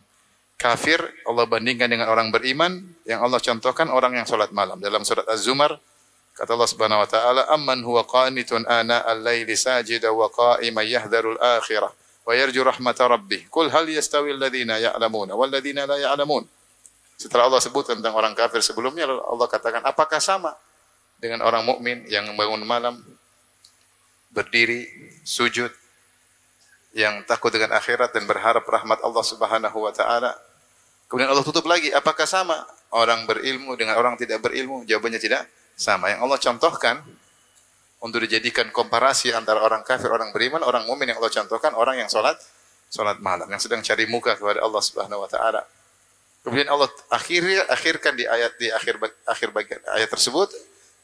Speaker 1: kafir, Allah bandingkan dengan orang beriman, yang Allah contohkan orang yang salat malam. Dalam surat Az-Zumar kata Allah Subhanahu wa taala, "Amman huwa qanitun ana al-laili sajida wa qa'iman yahdharul akhirah wa yarju rahmata rabbih. Qul hal yastawi alladhina ya'lamuna wal ladzina la ya'lamun." Setelah Allah sebut tentang orang kafir sebelumnya, Allah katakan, apakah sama dengan orang mukmin yang bangun malam, berdiri, sujud, yang takut dengan akhirat dan berharap rahmat Allah Subhanahu wa taala. Kemudian Allah tutup lagi, apakah sama orang berilmu dengan orang tidak berilmu? Jawabannya tidak sama. Yang Allah contohkan untuk dijadikan komparasi antara orang kafir, orang beriman, orang mukmin, yang Allah contohkan orang yang salat malam, yang sedang cari muka kepada Allah Subhanahu wa taala. Kemudian Allah akhirkan di akhir bagian ayat tersebut,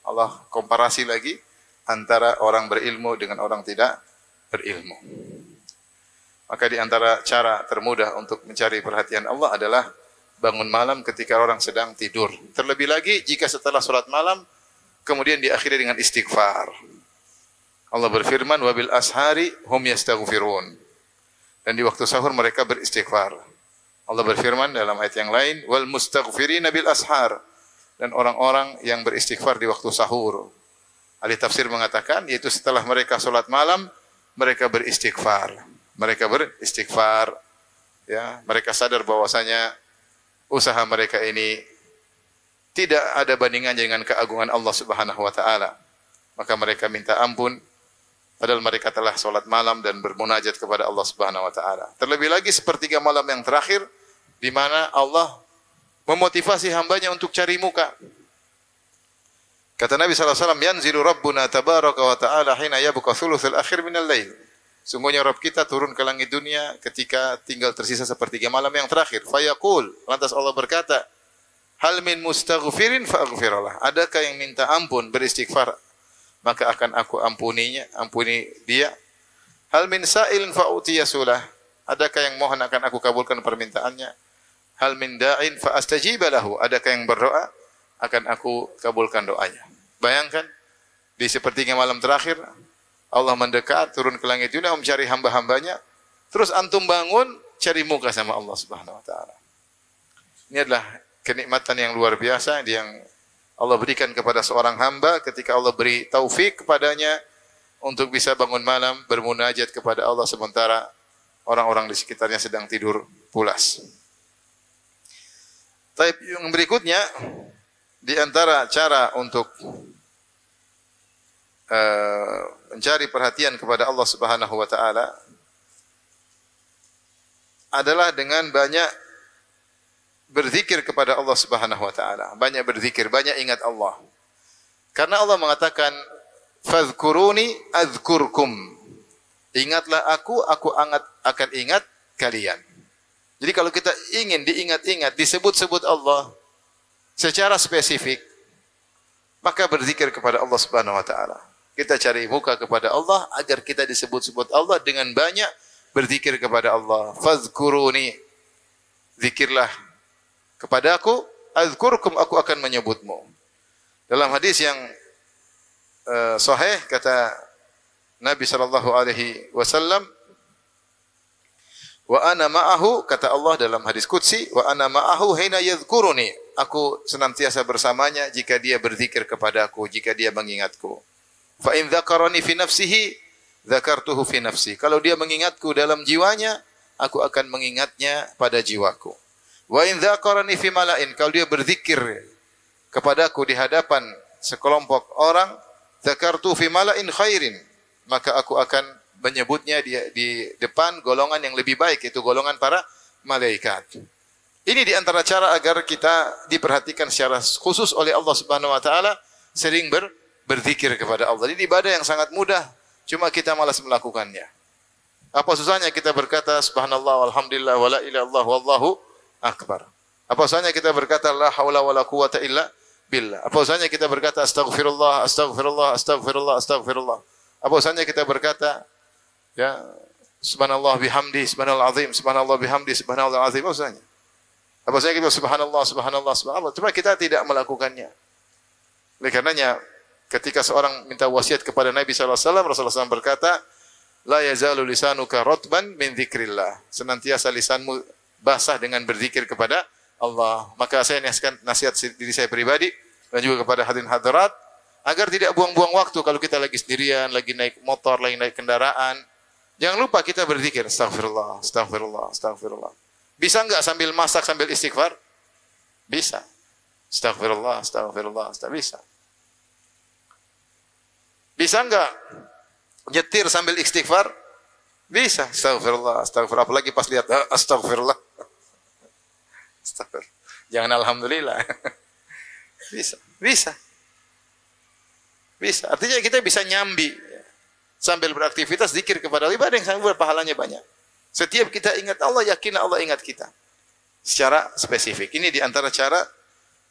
Speaker 1: Allah komparasi lagi antara orang berilmu dengan orang tidak berilmu. Maka di antara cara termudah untuk mencari perhatian Allah adalah bangun malam ketika orang sedang tidur. Terlebih lagi jika setelah salat malam kemudian diakhiri dengan istighfar. Allah berfirman, "Wabil ashari hum yastaghfirun." Dan di waktu sahur mereka beristighfar. Allah berfirman dalam ayat yang lain, "Wal mustaghfirina bil ashar." Dan orang-orang yang beristighfar di waktu sahur. Ahli tafsir mengatakan, yaitu setelah mereka salat malam, mereka beristighfar. Mereka beristighfar, ya, mereka sadar bahwasanya usaha mereka ini tidak ada bandingannya dengan keagungan Allah Subhanahu wa taala. Maka mereka minta ampun Padahal mereka telah salat malam dan bermunajat kepada Allah Subhanahu wa taala. Terlebih lagi sepertiga malam yang terakhir di mana Allah memotivasi hambanya untuk cari muka. Kata Nabi sallallahu alaihi wasallam, "Yanzilu Rabbuna tabaraka wa ta'ala hina yabqa thuluthul akhir minal lail." Sungguhnya Rabb kita turun ke langit dunia ketika tinggal tersisa sepertiga malam yang terakhir. Fayaqul, lantas Allah berkata, "Hal min mustaghfirin fa'aghfirlah." Adakah yang minta ampun, beristighfar, maka akan aku ampuni dia. Hal min sa'ilin fa'utiyasulah. Adakah yang mohon akan aku kabulkan permintaannya. Hal min da'in fa'astajiba lahu. Adakah yang berdoa akan aku kabulkan doanya. Bayangkan di sepertiga malam terakhir Allah mendekat turun ke langit dunia mencari hamba-hambanya, terus antum bangun cari muka sama Allah Subhanahu wa taala. Ini adalah kenikmatan yang luar biasa yang Allah berikan kepada seorang hamba ketika Allah beri taufik kepadanya untuk bisa bangun malam bermunajat kepada Allah sementara orang-orang di sekitarnya sedang tidur pulas. Taib yang berikutnya di antara cara untuk mencari perhatian kepada Allah Subhanahu wa taala adalah dengan banyak berzikir kepada Allah Subhanahu wa taala. Banyak berzikir, banyak ingat Allah. Karena Allah mengatakan, "Fadhkuruni adzkurkum." Ingatlah aku akan ingat kalian. Jadi kalau kita ingin diingat-ingat, disebut-sebut Allah secara spesifik, maka berzikir kepada Allah Subhanahu wa taala. Kita cari muka kepada Allah agar kita disebut-sebut Allah dengan banyak berzikir kepada Allah. Fadhkuruni. Zikirlah kepadaku, azkurkum, aku akan menyebutmu. Dalam hadis yang sahih kata Nabi sallallahu alaihi wasallam, wa ana ma'ahu, kata Allah dalam hadis qudsi, wa ana ma'ahu hina yadhkuruni. Aku senantiasa bersamanya jika dia berzikir kepadaku, jika dia mengingatku. Fa in dzakarani fi nafsihi dzakartuhu fi nafsi. Kalau dia mengingatku dalam jiwanya, aku akan mengingatnya pada jiwaku. Wa in dzakarani fi mala'in, kalau dia berzikir kepadaku di hadapan sekelompok orang, dzakartu fi mala'in khairin, maka aku akan menyebutnya di depan golongan yang lebih baik, yaitu golongan para malaikat. Ini di antara cara agar kita diperhatikan secara khusus oleh Allah Subhanahu wa taala, sering berzikir kepada Allah. Ini ibadah yang sangat mudah, cuma kita malas melakukannya. Apa susahnya kita berkata subhanallah walhamdulillah wala ilaha illallah wallahu akbar? Apa susahnya kita berkata la haula wala quwata illa billah? Apa susahnya kita berkata astaghfirullah astagfirullah astagfirullah astagfirullah? Apa susahnya kita berkata ya subhanallah bihamdi subhanallah azim subhanallah bihamdi subhanallah azim? Apa susahnya? Apa susahnya kita subhanallah subhanallah subhanallah? Cuma kita tidak melakukannya. Oleh karenanya ketika seorang minta wasiat kepada Nabi sallallahu alaihi wasallam, Rasulullah SAW berkata, "La yazalu lisanuka ratban min dzikrillah." Senantiasa lisanmu basah dengan berzikir kepada Allah. Maka saya nasihat diri saya pribadi dan juga kepada hadirin hadirat agar tidak buang-buang waktu kalau kita lagi sendirian, lagi naik motor, lagi naik kendaraan. Jangan lupa kita berzikir, astagfirullah, astagfirullah, astagfirullah. Bisa enggak sambil masak, sambil istighfar? Bisa. Astagfirullah, astagfirullah, bisa. Bisa enggak nyetir sambil istighfar? Bisa. Astagfirullah, astagfirullah. Apalagi pas lihat astagfirullah. Astagfirullah. Jangan alhamdulillah. Bisa. Bisa. Bisa. Artinya kita bisa nyambi sambil beraktivitas zikir kepada Allah. Ibadah yang sangat pahalanya banyak. Setiap kita ingat Allah, yakin Allah ingat kita. Secara spesifik. Ini di antara cara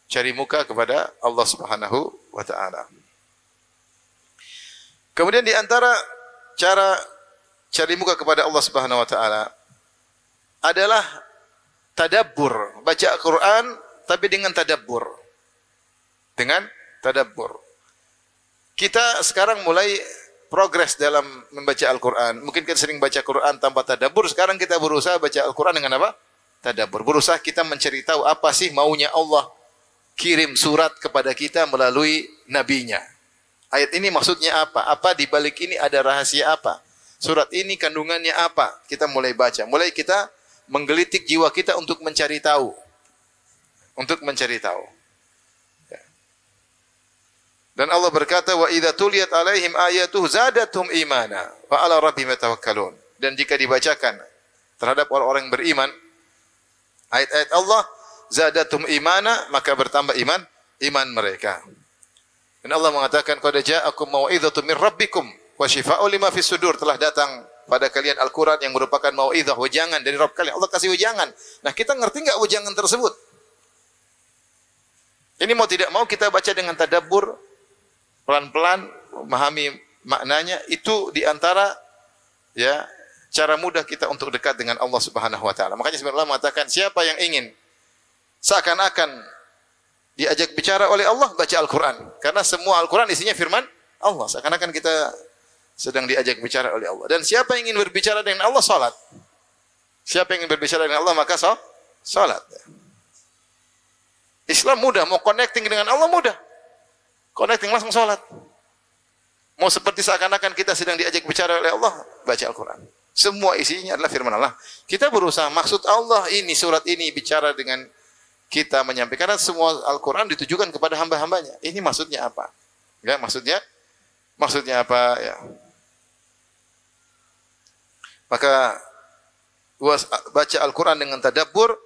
Speaker 1: cari muka kepada Allah Subhanahu wa taala. Kemudian di antara cara cari muka kepada Allah Subhanahu wa taala adalah tadabbur, baca Al-Qur'an tapi dengan tadabbur. Dengan tadabbur. Kita sekarang mulai progres dalam membaca Al-Qur'an. Mungkin kita sering baca Quran tanpa tadabbur, sekarang kita berusaha baca Al-Qur'an dengan apa? Tadabbur. Berusaha kita mencari tahu apa sih maunya Allah kirim surat kepada kita melalui nabinya. Ayat ini maksudnya apa? Apa di balik ini ada rahasia apa? Surat ini kandungannya apa? Kita mulai baca. Mulai kita menggelitik jiwa kita untuk mencari tahu. Untuk mencari tahu. Ya. Dan Allah berkata, wa idza tuliyat alaihim ayatuhu zadatuhum imana wa ala rabbihim yatawakkalun. Dan jika dibacakan terhadap orang-orang yang beriman ayat-ayat Allah, zadatum imana, maka bertambah iman mereka. Dan Allah mengatakan, qad ja'akum mau'izatun min rabbikum wa syifaa'un lima fis sudur. Telah datang pada kalian Al-Quran yang merupakan mau'izah, wejangan dari Rabb kalian. Allah kasih wejangan. Nah, kita ngerti enggak wejangan tersebut? Ini mau tidak mau kita baca dengan tadabbur, pelan-pelan memahami maknanya. Itu di antara ya cara mudah kita untuk dekat dengan Allah Subhanahu wa taala. Makanya sebenarnya Allah mengatakan, siapa yang ingin seakan-akan diajak bicara oleh Allah, baca Al-Quran. Karena semua Al-Quran isinya firman Allah. Seakan-akan kita sedang diajak bicara oleh Allah. Dan siapa yang ingin berbicara dengan Allah, salat. Siapa yang ingin berbicara dengan Allah, maka salat. Islam mudah, mau connecting dengan Allah mudah. Connecting langsung salat. Mau seperti seakan-akan kita sedang diajak bicara oleh Allah, baca Al-Quran. Semua isinya adalah firman Allah. Kita berusaha, maksud Allah ini, surat ini bicara dengan kita menyampaikan. Karena semua Al-Quran ditujukan kepada hamba-hambanya. Ini maksudnya apa? Ya, maksudnya apa? Ya. Maka baca Al-Quran dengan tadabbur,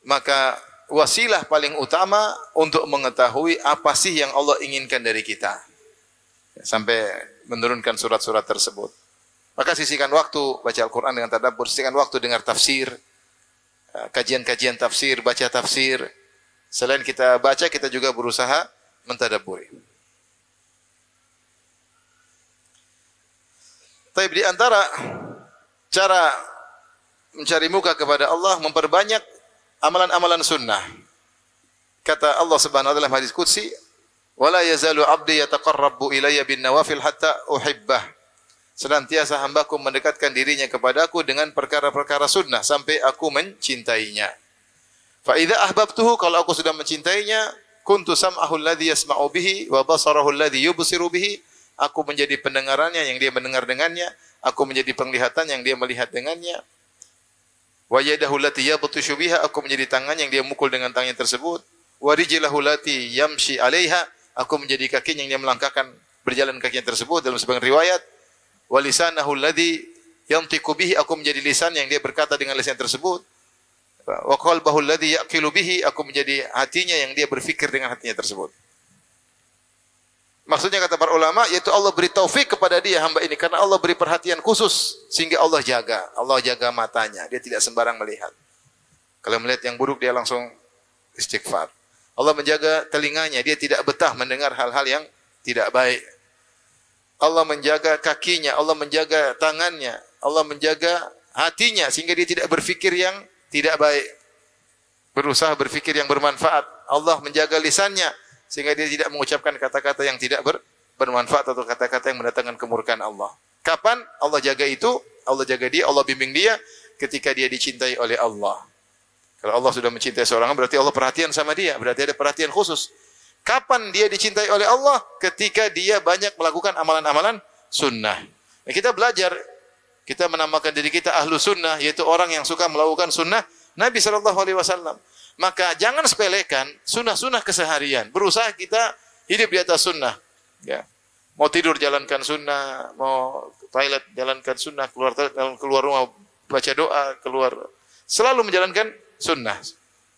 Speaker 1: maka wasilah paling utama untuk mengetahui apa sih yang Allah inginkan dari kita. Sampai menurunkan surat-surat tersebut. Maka sisihkan waktu baca Al-Quran dengan tadabbur, sisihkan waktu dengar tafsir, kajian-kajian tafsir, baca tafsir. Selain kita baca, kita juga berusaha mentadabburi. Tapi di antara cara mencari muka kepada Allah, memperbanyak amalan-amalan sunnah. Kata Allah Subhanahu wa taala dalam hadis qudsi, "Wala yazalu 'abdi yataqarrabu ilayya bin nawafil hatta uhibbah." Senantiasa hambaku mendekatkan dirinya kepadaku dengan perkara-perkara sunnah sampai aku mencintainya. Fa idza ahbabtuhu, kalau aku sudah mencintainya, kuntu sam'ahu alladhi yasma'u bihi wa basarahu alladhi yubsiru bihi. Aku menjadi pendengarannya yang dia mendengar dengannya, aku menjadi penglihatan yang dia melihat dengannya. Wa yadahu allati yabtishu biha, aku menjadi tangan yang dia mukul dengan tangannya tersebut. Wa rijlahu allati yamshi 'alaiha, aku menjadi kaki yang dia melangkahkan berjalan kakinya tersebut dalam sebagian riwayat. Wa lisanahu alladhi yantiqu bihi, aku menjadi lisan yang dia berkata dengan lisan tersebut. Wa qalbahu alladhi yaqilu bihi, aku menjadi hatinya yang dia berfikir dengan hatinya tersebut. Maksudnya kata para ulama, yaitu Allah beri taufik kepada dia hamba ini karena Allah beri perhatian khusus sehingga Allah jaga matanya, dia tidak sembarang melihat. Kalau melihat yang buruk dia langsung istighfar. Allah menjaga telinganya, dia tidak betah mendengar hal-hal yang tidak baik. Allah menjaga kakinya, Allah menjaga tangannya, Allah menjaga hatinya sehingga dia tidak berfikir yang tidak baik. Berusaha berfikir yang bermanfaat. Allah menjaga lisannya sehingga dia tidak mengucapkan kata-kata yang tidak bermanfaat atau kata-kata yang mendatangkan kemurkaan Allah. Kapan Allah jaga itu? Allah jaga dia, Allah bimbing dia ketika dia dicintai oleh Allah. Kalau Allah sudah mencintai seorang, berarti Allah perhatian sama dia, berarti ada perhatian khusus. Kapan dia dicintai oleh Allah? Ketika dia banyak melakukan amalan-amalan sunnah. Nah, kita belajar, kita menamakan diri kita ahlu sunnah, yaitu orang yang suka melakukan sunnah Nabi SAW. Maka jangan sepelekan sunnah-sunnah keseharian. Berusaha kita hidup di atas sunnah. Ya. Mau tidur jalankan sunnah, mau toilet jalankan sunnah, keluar rumah baca doa, keluar selalu menjalankan sunnah.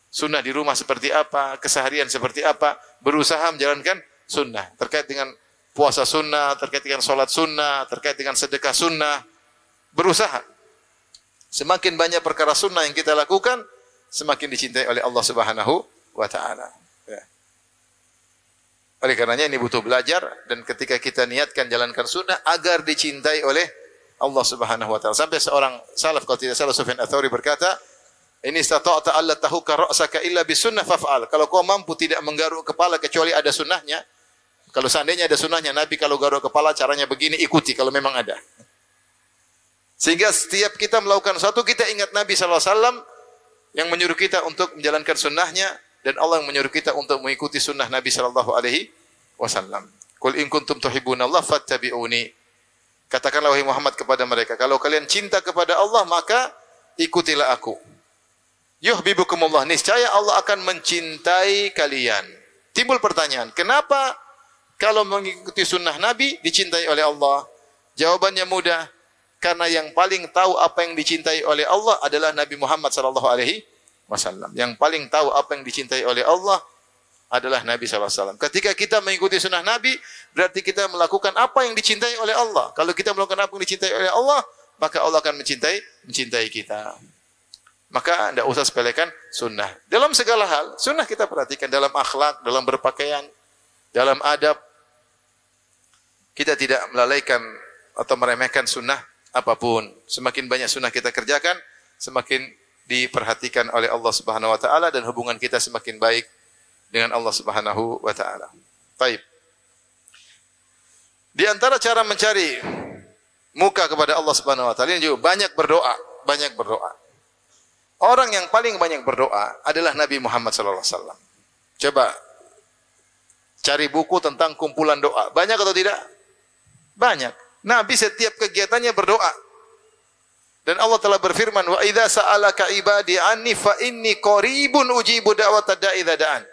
Speaker 1: Sunnah di rumah seperti apa, keseharian seperti apa, berusaha menjalankan sunnah. Terkait dengan puasa sunnah, terkait dengan sholat sunnah, terkait dengan sedekah sunnah, berusaha. Semakin banyak perkara sunnah yang kita lakukan, semakin dicintai oleh Allah Subhanahu wa taala. Ya. Oleh karenanya ini butuh belajar, dan ketika kita niatkan jalankan sunnah agar dicintai oleh Allah Subhanahu wa taala. Sampai seorang salaf, kalau tidak salah Sufyan Ats-Tsauri berkata, "Ini istata'ta alla tahukka ra'saka illa bisunnah faf'al." Kalau kau mampu tidak menggaruk kepala kecuali ada sunnahnya. Kalau seandainya ada sunnahnya, Nabi kalau garuk kepala caranya begini, ikuti kalau memang ada. Sehingga setiap kita melakukan sesuatu, kita ingat Nabi SAW yang menyuruh kita untuk menjalankan sunnahnya, dan Allah yang menyuruh kita untuk mengikuti sunnah Nabi SAW. Qul in kuntum tuhibbunallaha fattabi'uni. Katakanlah wahai Muhammad kepada mereka, kalau kalian cinta kepada Allah, maka ikutilah aku. Yuhibbukumullah, niscaya Allah akan mencintai kalian. Timbul pertanyaan, kenapa kalau mengikuti sunnah Nabi dicintai oleh Allah? Jawabannya mudah. Karena yang paling tahu apa yang dicintai oleh Allah adalah Nabi Muhammad sallallahu alaihi wasallam. Yang paling tahu apa yang dicintai oleh Allah adalah Nabi sallallahu alaihi wasallam. Ketika kita mengikuti sunnah Nabi, berarti kita melakukan apa yang dicintai oleh Allah. Kalau kita melakukan apa yang dicintai oleh Allah, maka Allah akan mencintai kita. Maka tidak usah sepelekan sunnah. Dalam segala hal, sunnah kita perhatikan dalam akhlak, dalam berpakaian, dalam adab. Kita tidak melalaikan atau meremehkan sunnah apapun. Semakin banyak sunnah kita kerjakan, semakin diperhatikan oleh Allah Subhanahu wa taala dan hubungan kita semakin baik dengan Allah Subhanahu wa taala. Baik. Di antara cara mencari muka kepada Allah Subhanahu wa taala ini juga banyak berdoa. Orang yang paling banyak berdoa adalah Nabi Muhammad sallallahu alaihi wasallam. Coba cari buku tentang kumpulan doa. Banyak atau tidak? Banyak. Nabi setiap kegiatannya berdoa. Dan Allah telah berfirman, "Wa idza sa'alaka ibadi anni fa inni qaribun ujibu da'watad da'i idza da'an."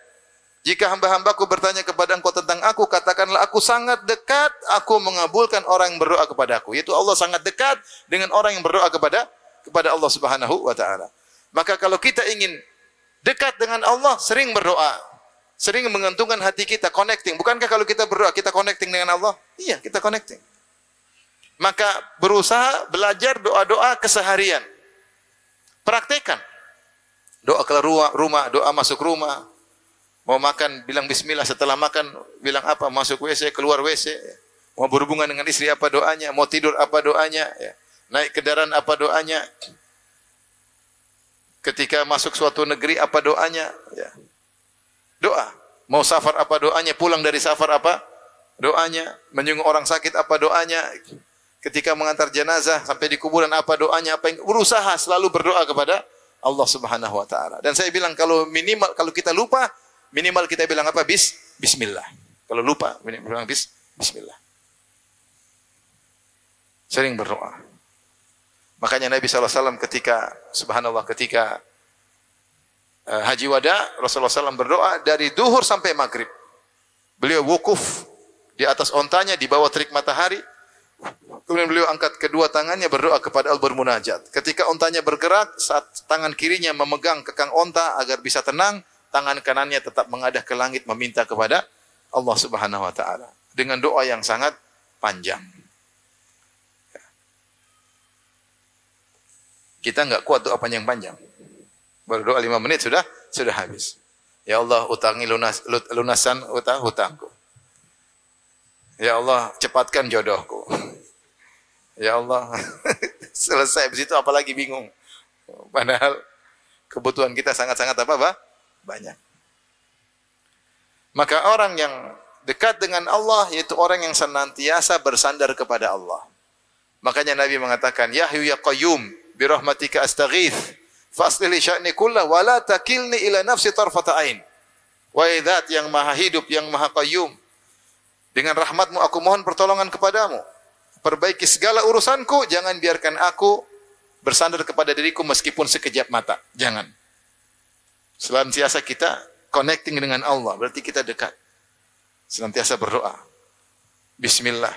Speaker 1: Jika hamba-hambaku bertanya kepada engkau tentang aku, katakanlah aku sangat dekat, aku mengabulkan orang yang berdoa kepadaku. Yaitu Allah sangat dekat dengan orang yang berdoa kepada Allah Subhanahu wa taala. Maka kalau kita ingin dekat dengan Allah, sering berdoa. Sering mengantungkan hati kita, connecting. Bukankah kalau kita berdoa, kita connecting dengan Allah? Iya, kita connecting. Maka berusaha belajar doa-doa keseharian. Praktekan. Doa keluar rumah, doa masuk rumah. Mau makan, bilang bismillah. Setelah makan, bilang apa? Masuk WC, keluar WC. Mau berhubungan dengan istri, apa doanya? Mau tidur, apa doanya? Naik kendaraan, apa doanya? Ketika masuk suatu negeri, apa doanya? Doa. Mau safar, apa doanya? Pulang dari safar, apa doanya? Menyungguh orang sakit, apa doanya? Ketika mengantar jenazah sampai di kuburan, apa doanya? Apa yang berusaha selalu berdoa kepada Allah Subhanahu wa taala. Dan saya bilang kalau kalau kita lupa, minimal kita bilang apa? Bismillah. Kalau lupa, bilang bismillah. Sering berdoa. Makanya Nabi sallallahu alaihi wasallam ketika haji wada, Rasulullah SAW berdoa dari duhur sampai maghrib. Beliau wukuf di atas ontanya di bawah terik matahari. Kemudian beliau angkat kedua tangannya berdoa kepada Allah, bermunajat. Ketika ontanya bergerak, saat tangan kirinya memegang kekang onta agar bisa tenang, tangan kanannya tetap mengadah ke langit meminta kepada Allah Subhanahu wa taala dengan doa yang sangat panjang. Kita enggak kuat doa panjang-panjang. Berdoa 5 menit sudah habis. Ya Allah, utangi lunasan hutangku. Ya Allah, cepatkan jodohku. Ya Allah, selesai habis itu apalagi bingung. Padahal kebutuhan kita sangat-sangat banyak. Maka orang yang dekat dengan Allah yaitu orang yang senantiasa bersandar kepada Allah. Makanya Nabi mengatakan, "Ya Hayyu ya Qayyum, bi rahmatika astaghits, faslih li sya'ni kullahu wa la takilni ila nafsi tarfata ain." Wahai Zat yang Maha Hidup, yang Maha Qayyum, dengan rahmat-Mu aku mohon pertolongan kepadamu. Perbaiki segala urusanku, jangan biarkan aku bersandar kepada diriku meskipun sekejap mata. Jangan. Senantiasa kita connecting dengan Allah, berarti kita dekat. Senantiasa berdoa. Bismillah.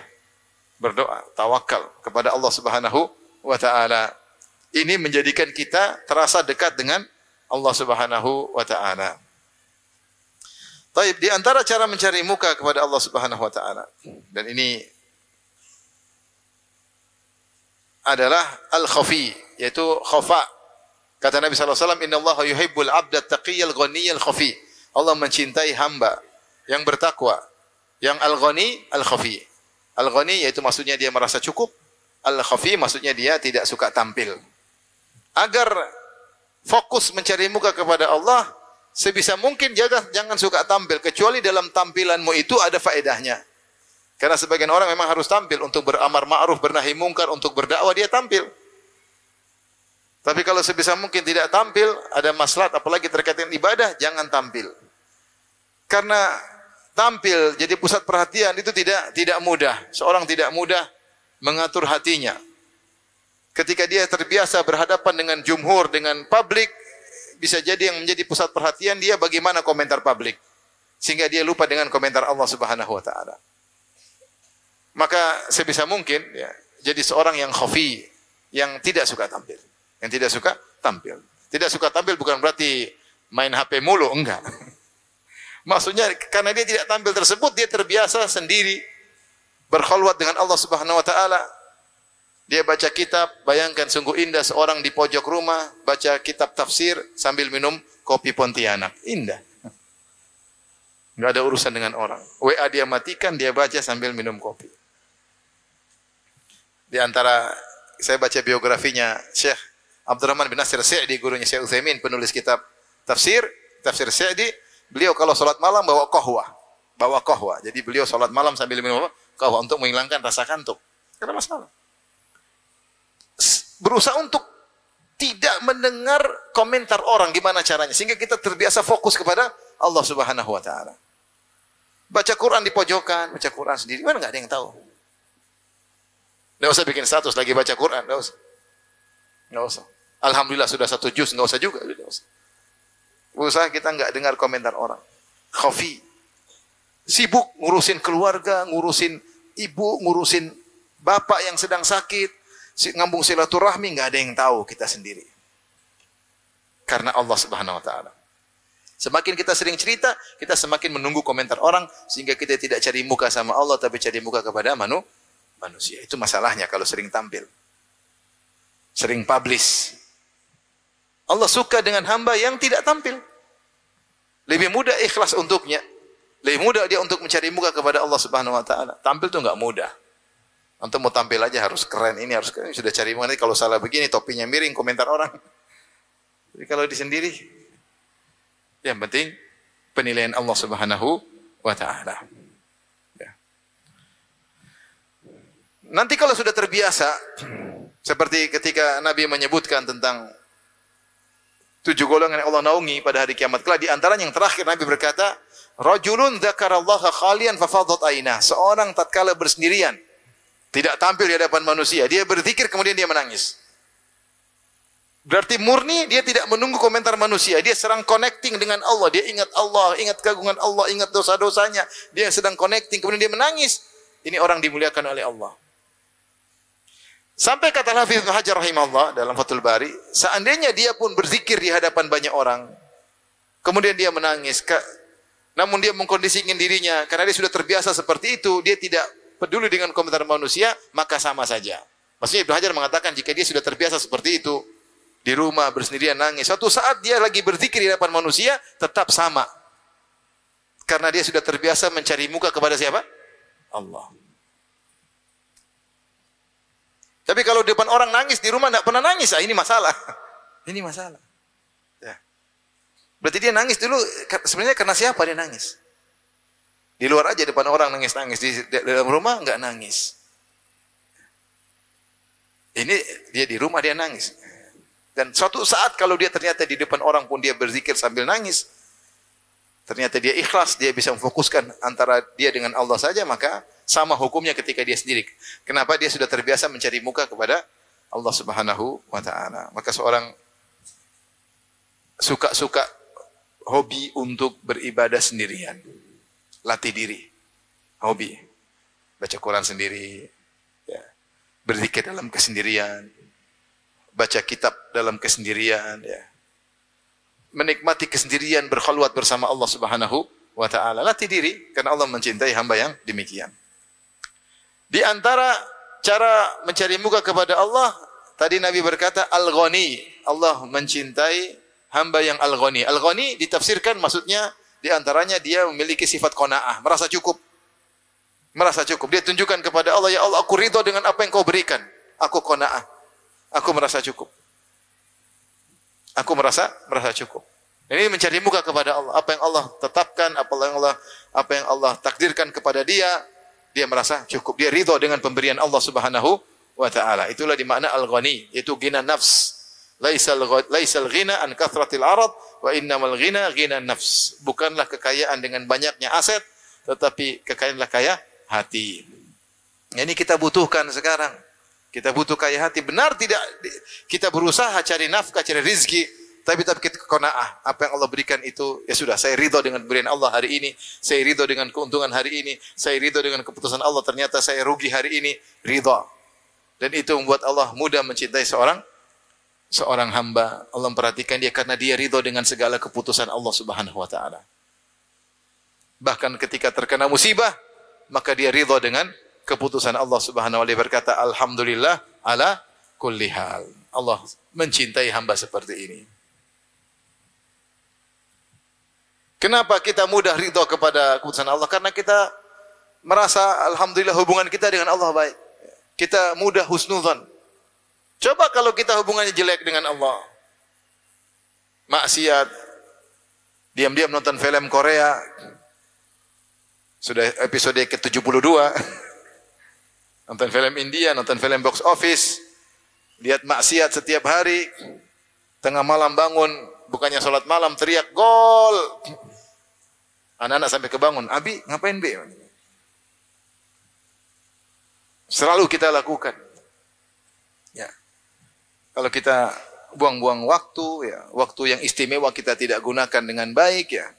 Speaker 1: Berdoa, tawakal kepada Allah Subhanahu wa taala. Ini menjadikan kita terasa dekat dengan Allah Subhanahu wa taala. Baik, di antara cara mencari muka kepada Allah Subhanahu wa taala, dan ini adalah al-khafi, yaitu khafa. Kata Nabi sallallahu alaihi wasallam, "Innallaha yuhibbul 'abda at-taqiyyal ghaniyyal khafi." Allah mencintai hamba yang bertakwa, yang al-ghani, al-khafi. Al-ghani yaitu maksudnya dia merasa cukup, al-khafi maksudnya dia tidak suka tampil. Agar fokus mencari muka kepada Allah, sebisa mungkin jangan suka tampil, kecuali dalam tampilanmu itu ada faedahnya. Karena sebagian orang memang harus tampil untuk beramar ma'ruf, bernahi mungkar, untuk berdakwah dia tampil. Tapi kalau sebisa mungkin tidak tampil, ada maslahat apalagi terkait dengan ibadah, jangan tampil. Karena tampil jadi pusat perhatian itu tidak mudah. Seorang tidak mudah mengatur hatinya. Ketika dia terbiasa berhadapan dengan jumhur, dengan publik, bisa jadi yang menjadi pusat perhatian dia bagaimana komentar publik. sehingga dia lupa dengan komentar Allah Subhanahu wa taala. Maka sebisa mungkin ya, jadi seorang yang khafi, yang tidak suka tampil. Yang tidak suka tampil. Tidak suka tampil bukan berarti main HP mulu, enggak. Maksudnya karena dia tidak tampil tersebut, dia terbiasa sendiri berkhalwat dengan Allah Subhanahu wa taala. Dia baca kitab, bayangkan sungguh indah seorang di pojok rumah baca kitab tafsir sambil minum kopi Pontianak. Indah. Enggak ada urusan dengan orang. WA dia matikan, dia baca sambil minum kopi. Di antara saya baca biografinya Syekh Abdurrahman bin Nasir Sa'di, gurunya Syekh Utsaimin, penulis kitab tafsir Sa'di. Beliau kalau salat malam bawa qahwah. Jadi beliau salat malam sambil minum qahwah untuk menghilangkan rasa kantuk. Tidak ada masalah. Berusaha untuk tidak mendengar komentar orang gimana caranya sehingga kita terbiasa fokus kepada Allah Subhanahu wa taala. Baca Quran di pojokan, baca Quran sendiri, mana enggak ada yang tahu. Enggak usah bikin status lagi baca Quran, enggak usah. Enggak usah. Alhamdulillah sudah 1 juz, enggak usah juga, enggak usah. Usaha kita enggak dengar komentar orang. Khafi. Sibuk ngurusin keluarga, ngurusin ibu, ngurusin bapak yang sedang sakit, ngambung silaturahmi, enggak ada yang tahu, kita sendiri. Karena Allah Subhanahu wa taala. Semakin kita sering cerita, kita semakin menunggu komentar orang sehingga kita tidak cari muka sama Allah tapi cari muka kepada manusia. Itu masalahnya kalau sering tampil. Sering publish. Allah suka dengan hamba yang tidak tampil. Lebih mudah ikhlas untuknya. Lebih mudah dia untuk mencari muka kepada Allah Subhanahu wa taala. Tampil itu enggak mudah. Untuk mau tampil aja harus keren, ini harus keren. Sudah cari muka, kalau salah begini topinya miring, komentar orang. Jadi kalau di sendiri, yang penting penilaian Allah Subhanahu wa taala. Ya. Nanti kalau sudah terbiasa, seperti ketika Nabi menyebutkan tentang 7 golongan yang Allah naungi pada hari kiamat kelak, di antaranya yang terakhir Nabi berkata, rajulun dzakarallaha khalian fafadat ainah. Seorang tatkala bersendirian, tidak tampil di hadapan manusia, dia berzikir kemudian dia menangis. Berarti murni dia tidak menunggu komentar manusia, dia sedang connecting dengan Allah, dia ingat Allah, ingat keagungan Allah, ingat dosa-dosanya, dia sedang connecting kemudian dia menangis. Ini orang dimuliakan oleh Allah. Sampai kata Hafiz Ibnu Hajar rahimahullah dalam Fathul Bari, seandainya dia pun berzikir di hadapan banyak orang, kemudian dia menangis, namun dia mengkondisikan dirinya karena dia sudah terbiasa seperti itu, dia tidak peduli dengan komentar manusia, maka sama saja. Maksudnya Ibnu Hajar mengatakan jika dia sudah terbiasa seperti itu, di rumah bersendirian nangis, suatu saat dia lagi berzikir di hadapan manusia, tetap sama. Karena dia sudah terbiasa mencari muka kepada siapa? Allah. Tapi kalau di depan orang nangis, di rumah tidak pernah nangis, ini masalah. Ini masalah. Ya. Berarti dia nangis dulu, sebenarnya karena siapa dia nangis? Di luar aja depan orang nangis-nangis, di dalam rumah enggak nangis. Ini dia di rumah dia nangis. Dan suatu saat kalau dia ternyata di depan orang pun dia berzikir sambil nangis, ternyata dia ikhlas, dia bisa memfokuskan antara dia dengan Allah saja, maka sama hukumnya ketika dia sendiri. Kenapa? Dia sudah terbiasa mencari muka kepada Allah Subhanahu wa taala. Maka seorang suka hobi untuk beribadah sendirian. Latih diri. Hobi. Baca Quran sendiri, ya. Berzikir dalam kesendirian. Baca kitab dalam kesendirian, ya. Menikmati kesendirian, berkhalwat bersama Allah Subhanahu wa taala. Latih diri karena Allah mencintai hamba yang demikian. Di antara cara mencari muka kepada Allah, tadi Nabi berkata Al-Ghani. Allah mencintai hamba yang Al-Ghani. Al-Ghani ditafsirkan maksudnya di antaranya dia memiliki sifat qanaah, merasa cukup. Merasa cukup. Dia tunjukkan kepada Allah, ya Allah, aku ridha dengan apa yang kau berikan. Aku qanaah. Aku merasa cukup. Aku merasa cukup. Ini mencari muka kepada Allah. Apa yang Allah tetapkan, apa yang Allah takdirkan kepada dia, dia merasa cukup. Dia ridha dengan pemberian Allah Subhanahu wa taala. Itulah di makna al-ghani, yaitu ghina nafs. Laisal ghina an kathratil arad wa innamal ghina ghina nafs. Bukanlah kekayaan dengan banyaknya aset, tetapi kekayaanlah kaya hati. Ini kita butuhkan sekarang. Kita butuh kaya hati. Benar tidak kita berusaha cari nafkah, cari rizki Tapi kita qanaah, apa yang Allah berikan itu ya sudah, saya ridho dengan pemberian Allah hari ini, saya ridho dengan keuntungan hari ini, saya ridho dengan keputusan Allah, ternyata saya rugi hari ini, ridho. Dan itu membuat Allah mudah mencintai seorang hamba. Allah memperhatikan dia karena dia ridho dengan segala keputusan Allah Subhanahu wa taala. Bahkan ketika terkena musibah, maka dia ridho dengan keputusan Allah Subhanahu wa taala, berkata alhamdulillah ala kulli hal. Allah mencintai hamba seperti ini. Kenapa kita mudah ridho kepada keputusan Allah? Karena kita merasa alhamdulillah hubungan kita dengan Allah baik. Kita mudah husnudzon. Coba kalau kita hubungannya jelek dengan Allah. Maksiat. Diam-diam nonton film Korea. Sudah episode ke-72. Nonton film India, nonton film box office. Lihat maksiat setiap hari. Tengah malam bangun, bukannya sholat malam, teriak gol. Anak-anak sampai kebangun, Abi ngapain Be? Selalu kita lakukan. Ya. Kalau kita buang-buang waktu, ya, waktu yang istimewa kita tidak gunakan dengan baik, ya,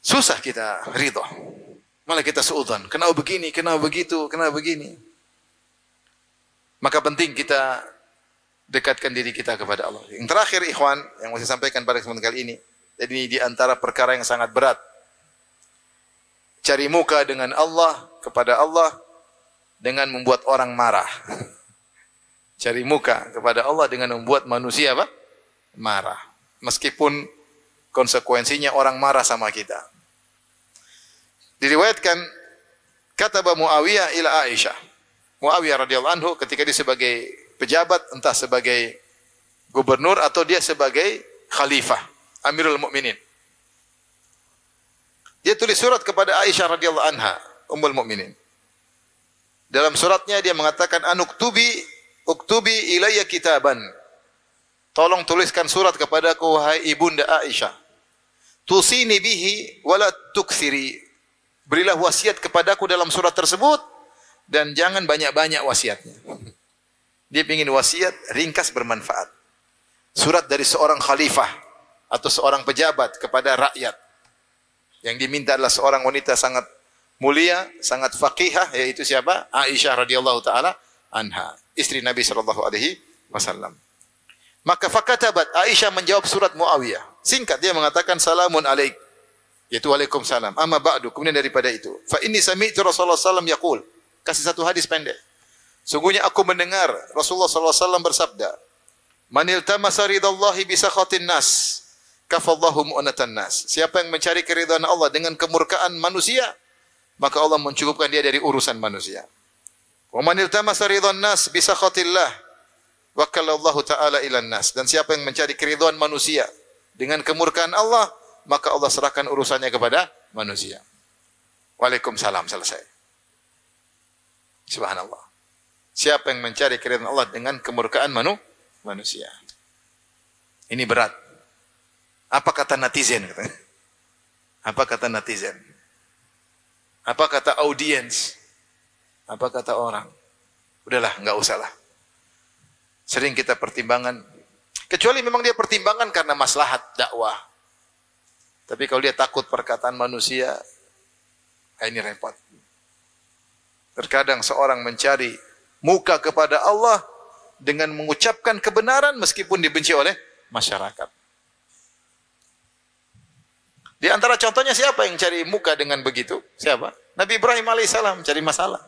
Speaker 1: susah kita ridho. Malah kita suudzon, kenapa begini, kenapa begitu, kenapa begini. Maka penting kita dekatkan diri kita kepada Allah. Yang terakhir ikhwan, yang mau saya sampaikan pada kesempatan kali ini, jadi ini di antara perkara yang sangat berat. Cari muka dengan Allah, kepada Allah, dengan membuat orang marah. Cari muka kepada Allah dengan membuat manusia apa? Marah. Meskipun konsekuensinya orang marah sama kita. Diriwayatkan, kataba Muawiyah ila Aisyah. Muawiyah radhiyallahu anhu ketika dia sebagai pejabat, entah sebagai gubernur atau dia sebagai khalifah, Amirul Mukminin. Dia tulis surat kepada Aisyah radhiyallahu anha, Ummul Mukminin. Dalam suratnya dia mengatakan, uktubi ilayya kitaban. Tolong tuliskan surat kepadaku wahai ibunda Aisyah. Tusini bihi wala tukthiri. Berilah wasiat kepadaku dalam surat tersebut dan jangan banyak-banyak wasiatnya. Dia ingin wasiat ringkas bermanfaat. Surat dari seorang khalifah atau seorang pejabat kepada rakyat. Yang diminta adalah seorang wanita sangat mulia, sangat faqihah, yaitu siapa? Aisyah radhiyallahu taala anha, istri Nabi sallallahu alaihi wasallam. Maka fakatabat, Aisyah menjawab surat Muawiyah. Singkat dia mengatakan salamun alaik, yaitu waalaikumsalam. Amma ba'du, kemudian daripada itu, fa inni sami'tu Rasulullah sallallahu alaihi wasallam yaqul. Kasih satu hadis pendek. Sungguhnya aku mendengar Rasulullah sallallahu alaihi wasallam bersabda, "Manil tamasa ridallahi bi sakhatin nas, kafallahu mu'natan nas." Siapa yang mencari keridhaan Allah dengan kemurkaan manusia, maka Allah mencukupkan dia dari urusan manusia. Wa manil tamasa ridhan nas bi sakhatillah, wakalallahu ta'ala ilan nas. Dan siapa yang mencari keridhaan manusia dengan kemurkaan Allah, maka Allah serahkan urusannya kepada manusia. Waalaikumsalam, selesai. Subhanallah. Siapa yang mencari keridhaan Allah dengan kemurkaan manusia. Ini berat. Apa kata netizen? Apa kata netizen? Apa kata audiens? Apa kata orang? Udahlah, enggak usahlah. Sering kita pertimbangan. Kecuali memang dia pertimbangan karena maslahat dakwah. Tapi kalau dia takut perkataan manusia, ini repot. Terkadang seorang mencari muka kepada Allah dengan mengucapkan kebenaran meskipun dibenci oleh masyarakat. Di antara contohnya siapa yang cari muka dengan begitu? Siapa? Nabi Ibrahim alaihissalam cari masalah.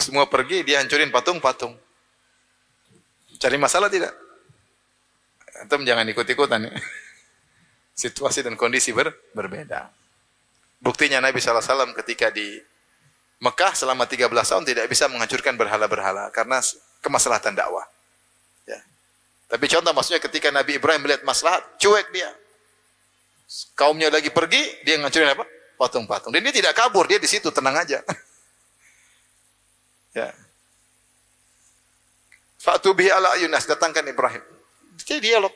Speaker 1: Semua pergi, dia hancurin patung-patung. Cari masalah tidak? Antum jangan ikut-ikutan ya. Situasi dan kondisi berbeda. Buktinya Nabi SAW ketika di Mekah selama 13 tahun tidak bisa menghancurkan berhala-berhala karena kemaslahatan dakwah. Ya. Tapi contoh maksudnya ketika Nabi Ibrahim melihat maslahat, cuek dia. Kaumnya lagi pergi, dia ngancurin apa? Patung-patung. Dan dia tidak kabur, dia di situ tenang aja. Ya. Fa'tu bihi ala ayunas, datangkan Ibrahim. Jadi dialog.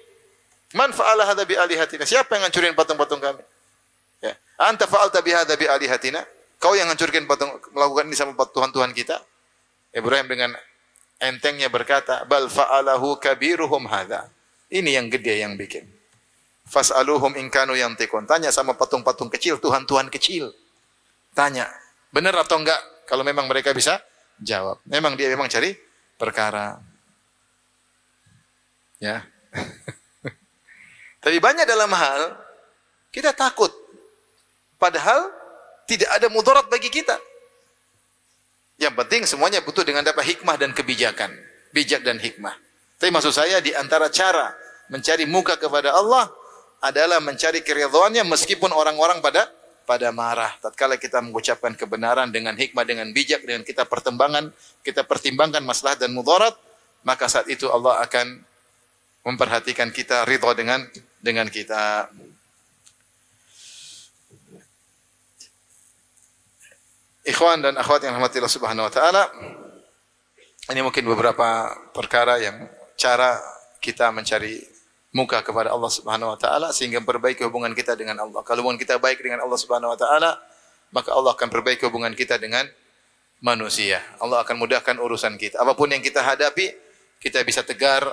Speaker 1: Man fa'ala hadza bi alihatina? Siapa yang ngancurin patung-patung kami? Ya. Anta fa'alta bi hadza bi alihatina? Kau yang hancurkan patung, melakukan ini sama tuhan-tuhan kita? Ibrahim dengan Entengnya berkata, bal fa'alahu kabiruhum hadza. Ini yang gede yang bikin. Fas'aluhum in kanu yantiqun. Tanya sama patung-patung kecil, tuhan-tuhan kecil. Tanya, benar atau enggak? Kalau memang mereka bisa jawab. Memang dia memang cari perkara. Ya. Tapi banyak dalam hal kita takut. Padahal tidak ada mudarat bagi kita. Yang penting semuanya butuh dengan dapat hikmah dan kebijakan. Bijak dan hikmah. Tapi maksud saya di antara cara mencari muka kepada Allah adalah mencari keridhaannya meskipun orang-orang pada marah. Tatkala kita mengucapkan kebenaran dengan hikmah, dengan bijak, dengan kita pertimbangkan maslahat dan mudarat, maka saat itu Allah akan memperhatikan kita, ridha dengan kita. Ikhwan dan akhwat yang rahmati Allah Subhanahu wa taala, ini mungkin beberapa perkara yang cara kita mencari muka kepada Allah Subhanahu wa taala sehingga memperbaiki hubungan kita dengan Allah. Kalau hubungan kita baik dengan Allah Subhanahu wa taala, maka Allah akan perbaiki hubungan kita dengan manusia. Allah akan mudahkan urusan kita. Apapun yang kita hadapi, kita bisa tegar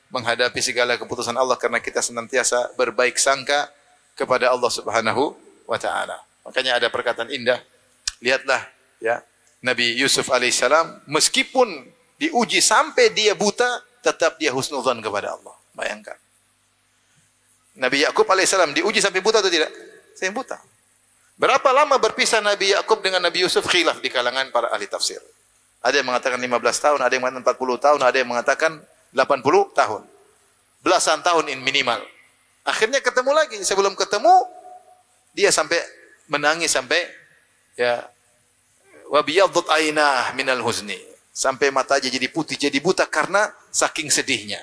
Speaker 1: menghadapi segala keputusan Allah karena kita senantiasa berbaik sangka kepada Allah Subhanahu wa taala. Makanya ada perkataan indah. Lihatlah ya, Nabi Yusuf alaihissalam meskipun diuji sampai dia buta, tetap dia husnudzan kepada Allah. Bayangkan. Nabi Yakub alaihissalam diuji sampai buta atau tidak? Saya buta. Berapa lama berpisah Nabi Yakub dengan Nabi Yusuf? Khilaf di kalangan para ahli tafsir. Ada yang mengatakan 15 tahun, ada yang mengatakan 40 tahun, ada yang mengatakan 80 tahun. Belasan tahun minimal. Akhirnya ketemu lagi. Sebelum ketemu, dia sampai menangis sampai ya wa biyaddat ainah minal huzni, sampai matanya jadi putih, jadi buta karena saking sedihnya.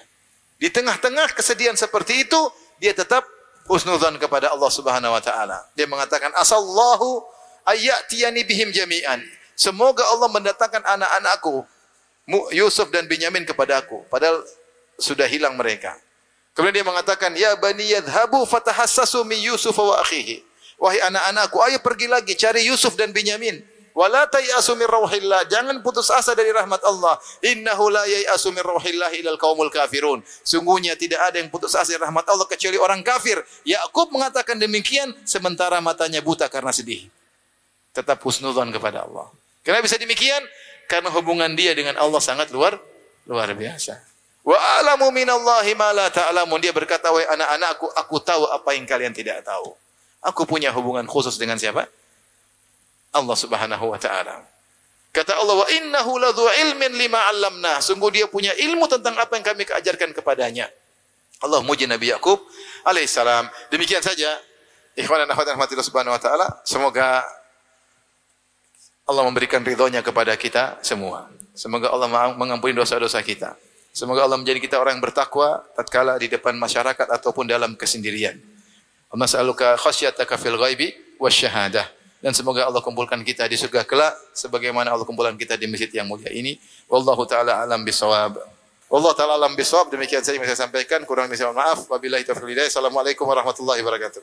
Speaker 1: Di tengah-tengah kesedihan seperti itu, dia tetap husnudzan kepada Allah Subhanahu wa taala. Dia mengatakan asallahu ayyatiyani bihim jami'an. Semoga Allah mendatangkan anak-anakku Yusuf dan Binyamin kepada aku, padahal sudah hilang mereka. Kemudian dia mengatakan ya bani yadhhabu fatahassasu min Yusuf wa akhihi. Wahai anak-anakku, ayo pergi lagi cari Yusuf dan Binyamin. Wala tayasu min rauhillah, jangan putus asa dari rahmat Allah. Innahu la yayasu min rauhillah ilal qaumul kafirun. Sungguhnya tidak ada yang putus asa dari rahmat Allah kecuali orang kafir. Yakub mengatakan demikian sementara matanya buta karena sedih. Tetap husnudzan kepada Allah. Kenapa bisa demikian? Karena hubungan dia dengan Allah sangat luar biasa. Wa a'lamu minallahi ma la ta'lamun. Dia berkata, wahai anak-anakku, aku tahu apa yang kalian tidak tahu. Aku punya hubungan khusus dengan siapa? Allah Subhanahu wa taala. Kata Allah, wa innahu ladzu ilmin lima 'allamna. Sungguh dia punya ilmu tentang apa yang kami ajarkan kepadanya. Allah muji Nabi Yakub alaihissalam. Demikian saja ikhwan dan akhwat rahmatillah Subhanahu wa taala. Semoga Allah memberikan ridhonya kepada kita semua. Semoga Allah mengampuni dosa-dosa kita. Semoga Allah menjadi kita orang yang bertakwa tatkala di depan masyarakat ataupun dalam kesendirian. Nas'aluka khasyataka fil ghaibi wasyahadah. Dan semoga Allah kumpulkan kita di surga kelak sebagaimana Allah kumpulkan kita di masjid yang mulia ini. Wallahu taala alam bisawab. Wallahu taala alam bisawab. Demikian saja yang saya sampaikan, kurang lebih saya mohon maaf. Wabillahi taufiq wal hidayah. Assalamualaikum warahmatullahi wabarakatuh.